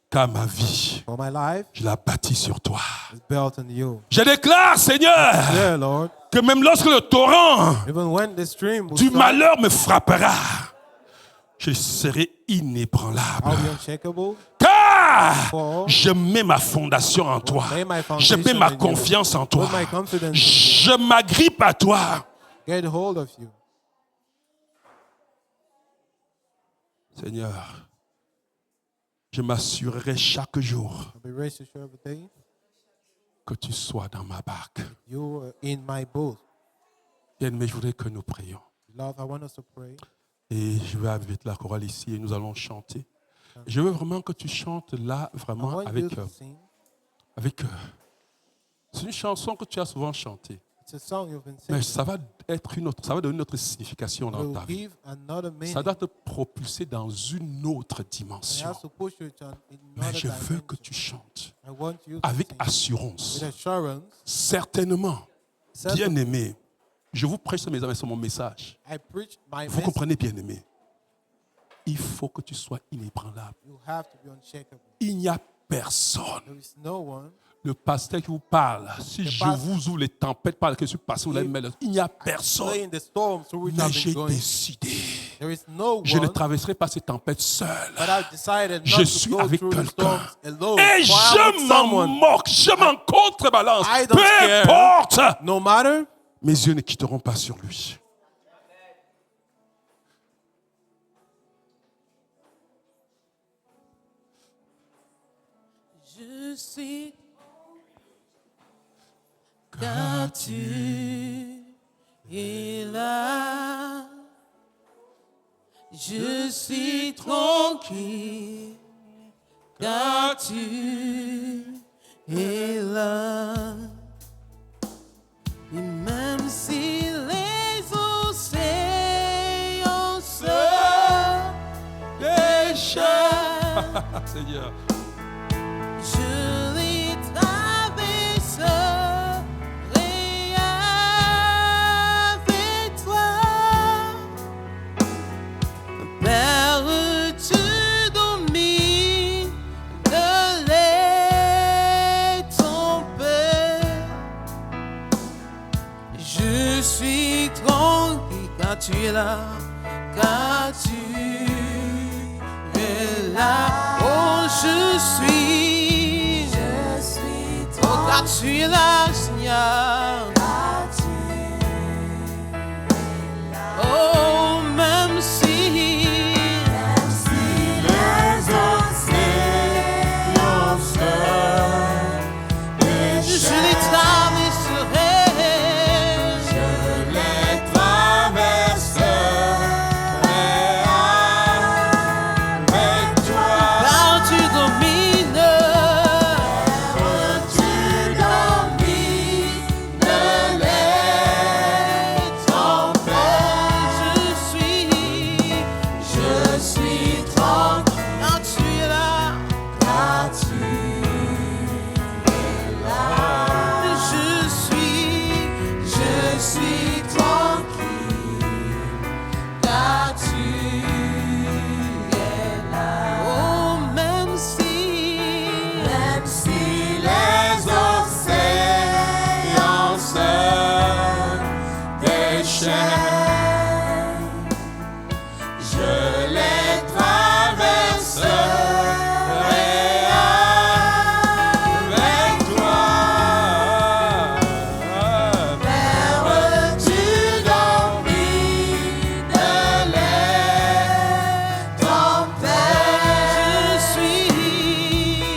Car ma vie, For my life je la bâtis sur toi. is built on you. Je déclare, Seigneur, Yeah, Lord. que même lorsque le torrent Even when the stream will du start, malheur me frappera, je serai I'll inébranlable. be unshakable. Car je mets ma fondation en toi. Lay my Je foundation mets ma in you. confiance en toi. Put my confidence in Je m'agrippe à toi. Get hold of you. Seigneur, je m'assurerai chaque jour I'll be rest assured every day que tu sois dans ma barque. you are in my boat. Bien-aimé, je voudrais que nous prions. Lord, I want us to pray. Et je vais inviter la chorale ici et nous allons chanter. Je veux vraiment que tu chantes là, I vraiment want you avec... to sing. C'est une chanson que tu as souvent chantée. It's a song you've been Mais singing. ça va être ça va donner une autre signification It dans will ta vie. give another meaning. Ça doit te propulser dans une autre It dimension. has to push you to Mais another je veux que dimension. tu chantes I want you to avec sing assurance. with assurance. Certainement, Certainly, bien-aimé, je vous prêche sur mon message. I preach my Vous message. comprenez, bien-aimé? Il faut que tu sois inébranlable. You have to be unshakable. Il n'y a personne. There is no one. Le pasteur qui vous parle, si je pasteur- vous ouvre les tempêtes par lesquelles je suis passé, vous l'avez mis, il n'y a personne. Play in the storms through which Mais I've j'ai been going. décidé. There is no Je ne one. traverserai pas ces tempêtes seul. But I've decided Je not suis to go avec through the quelqu'un. storms alone. Et For I'm with je m'en someone. moque, je m'en contrebalance. I don't Peu care. importe. No matter. Mes yeux ne quitteront pas sur lui. Je suis car tu es là. Je suis tranquille car tu es là. Et même si les océans se déchirent, Seigneur. je les traverserai avec toi. Perds-tu dans tu es là, car tu es là. Oh, je suis toi. oh, car tu es là, Seigneur. Car tu Oh, même si les océans se je les traverserai, je les traverserai avec toi. car tu domines, Tu domines les tempêtes. Je suis tranquille car tu es là, car tu es là. Je suis tranquille car tu es là. oh, même si Les océans se déchaînent, je les traverserai avec toi. Père, tu domines les tempêtes.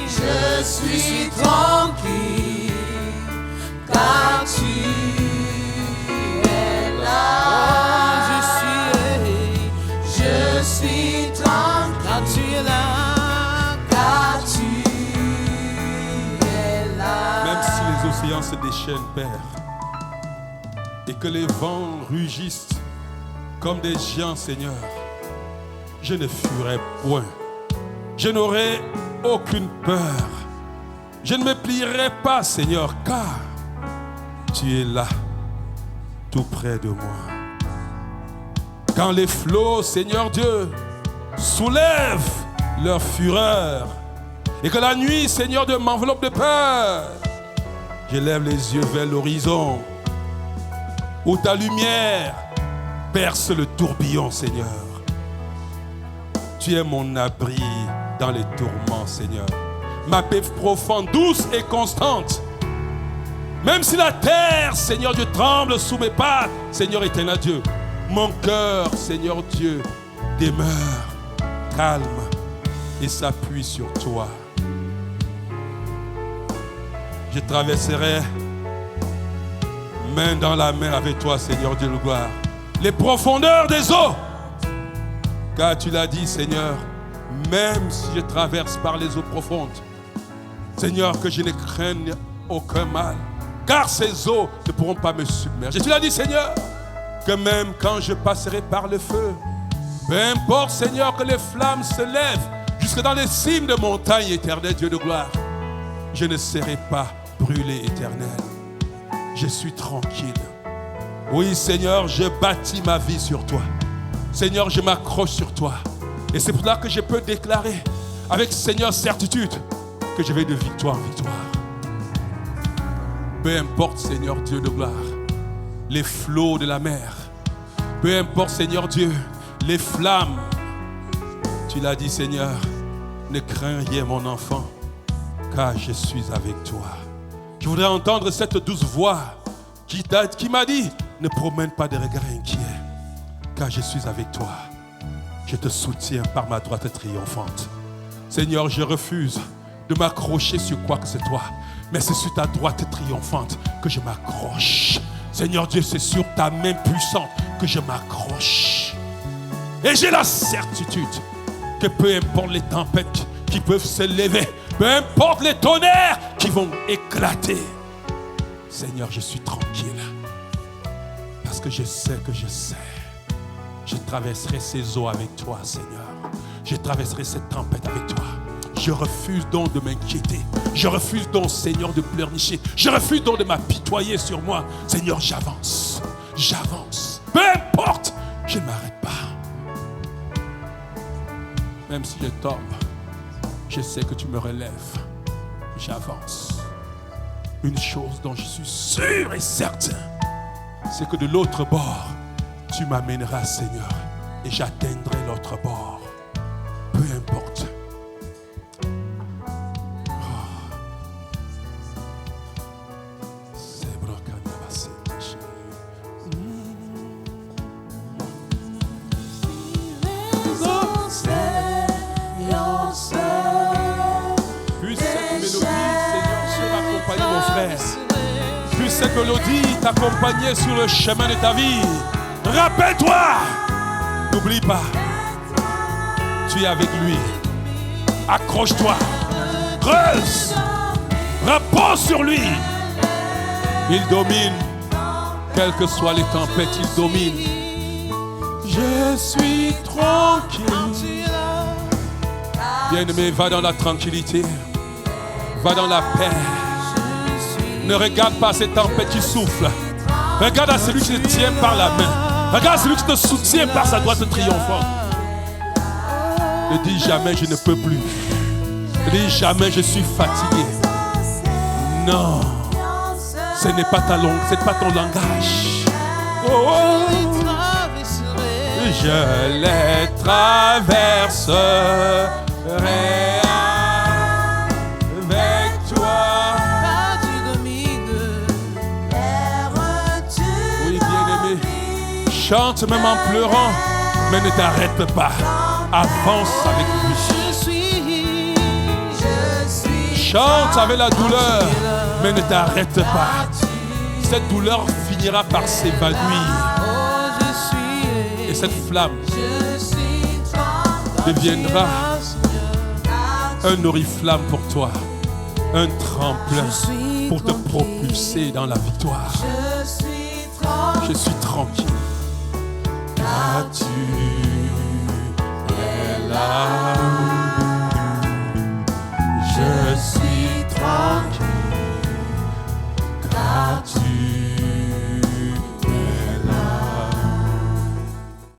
Je suis tranquille car tu es là. Je suis tranquille car tu es là, car tu es là. Même si les océans se déchaînent, Père, et que les vents rugissent comme des géants, Seigneur, je ne fuirai point. Je n'aurai aucune peur. Je ne me plierai pas, Seigneur, car tu es là, tout près de moi. Quand les flots, Seigneur Dieu, soulèvent leur fureur, et que la nuit, Seigneur Dieu, m'enveloppe de peur, je lève les yeux vers l'horizon, où ta lumière perce le tourbillon, Seigneur. Tu es mon abri dans les tourments, Seigneur. Ma paix profonde, douce et constante. Même si la terre, Seigneur Dieu, tremble sous mes pas, Seigneur éternel Dieu, mon cœur, Seigneur Dieu, demeure calme et s'appuie sur toi. Je traverserai main dans la main avec toi, Seigneur Dieu de gloire, les profondeurs des eaux. Car tu l'as dit, Seigneur, même si je traverse par les eaux profondes, Seigneur, que je ne craigne aucun mal, car ces eaux ne pourront pas me submerger. Tu l'as dit, Seigneur, que même quand je passerai par le feu, peu importe, Seigneur, que les flammes se lèvent jusque dans les cimes de montagnes, éternel Dieu de gloire, je ne serai pas brûlé, éternel. Je suis tranquille. Oui, Seigneur, je bâtis ma vie sur toi. Seigneur, je m'accroche sur toi. Et c'est pour cela que je peux déclarer avec, Seigneur, certitude que je vais de victoire en victoire. Peu importe, Seigneur Dieu de gloire, les flots de la mer. Peu importe, Seigneur Dieu, les flammes. Tu l'as dit, Seigneur, ne crains rien, mon enfant, car je suis avec toi. Je voudrais entendre cette douce voix qui m'a dit, ne promène pas de regards inquiets, car je suis avec toi. Je te soutiens par ma droite triomphante. Seigneur, je refuse de m'accrocher sur quoi que ce soit, mais c'est sur ta droite triomphante que je m'accroche. Seigneur Dieu, c'est sur ta main puissante que je m'accroche. Et j'ai la certitude que peu importe les tempêtes qui peuvent se lever, peu importe les tonnerres qui vont éclater, Seigneur, je suis tranquille. Parce que je sais que je sais. Je traverserai ces eaux avec toi, Seigneur. Je traverserai cette tempête avec toi. Je refuse donc de m'inquiéter. Je refuse donc, Seigneur, de pleurnicher. Je refuse donc de m'apitoyer sur moi. Seigneur, j'avance. J'avance. Peu importe, je ne m'arrête pas. Même si je tombe, je sais que tu me relèves. J'avance. Une chose dont je suis sûr et certain, c'est que de l'autre bord, tu m'amèneras, Seigneur, et j'atteindrai l'autre bord. Peu importe. Puisse cette mélodie, Seigneur, accompagner mon frère. Puisse cette mélodie t'accompagner sur le chemin de ta vie. Rappelle-toi, n'oublie pas, tu es avec lui. Accroche-toi, creuse, repose sur lui. Il domine, quelles que soient les tempêtes, il domine. Je suis tranquille. Bien-aimé, va dans la tranquillité, va dans la paix. Ne regarde pas ces tempêtes qui soufflent. Regarde à celui qui te tient par la main. Regarde à celui qui te soutient par sa droite triomphante. Ne dis jamais je ne peux plus. Ne dis jamais je suis fatigué. Non, ce n'est pas ta langue, c'est pas ton langage. Oh, je les traverserai avec toi. Oui, bien-aimé, chante même en pleurant, mais ne t'arrête pas. Avance avec lui. Chante avec la douleur, mais ne t'arrête pas. Cette douleur finira par s'évanouir. Et cette flamme deviendra un oriflamme pour toi, un tremplin pour te propulser dans la victoire. Je suis tranquille, car tu es là.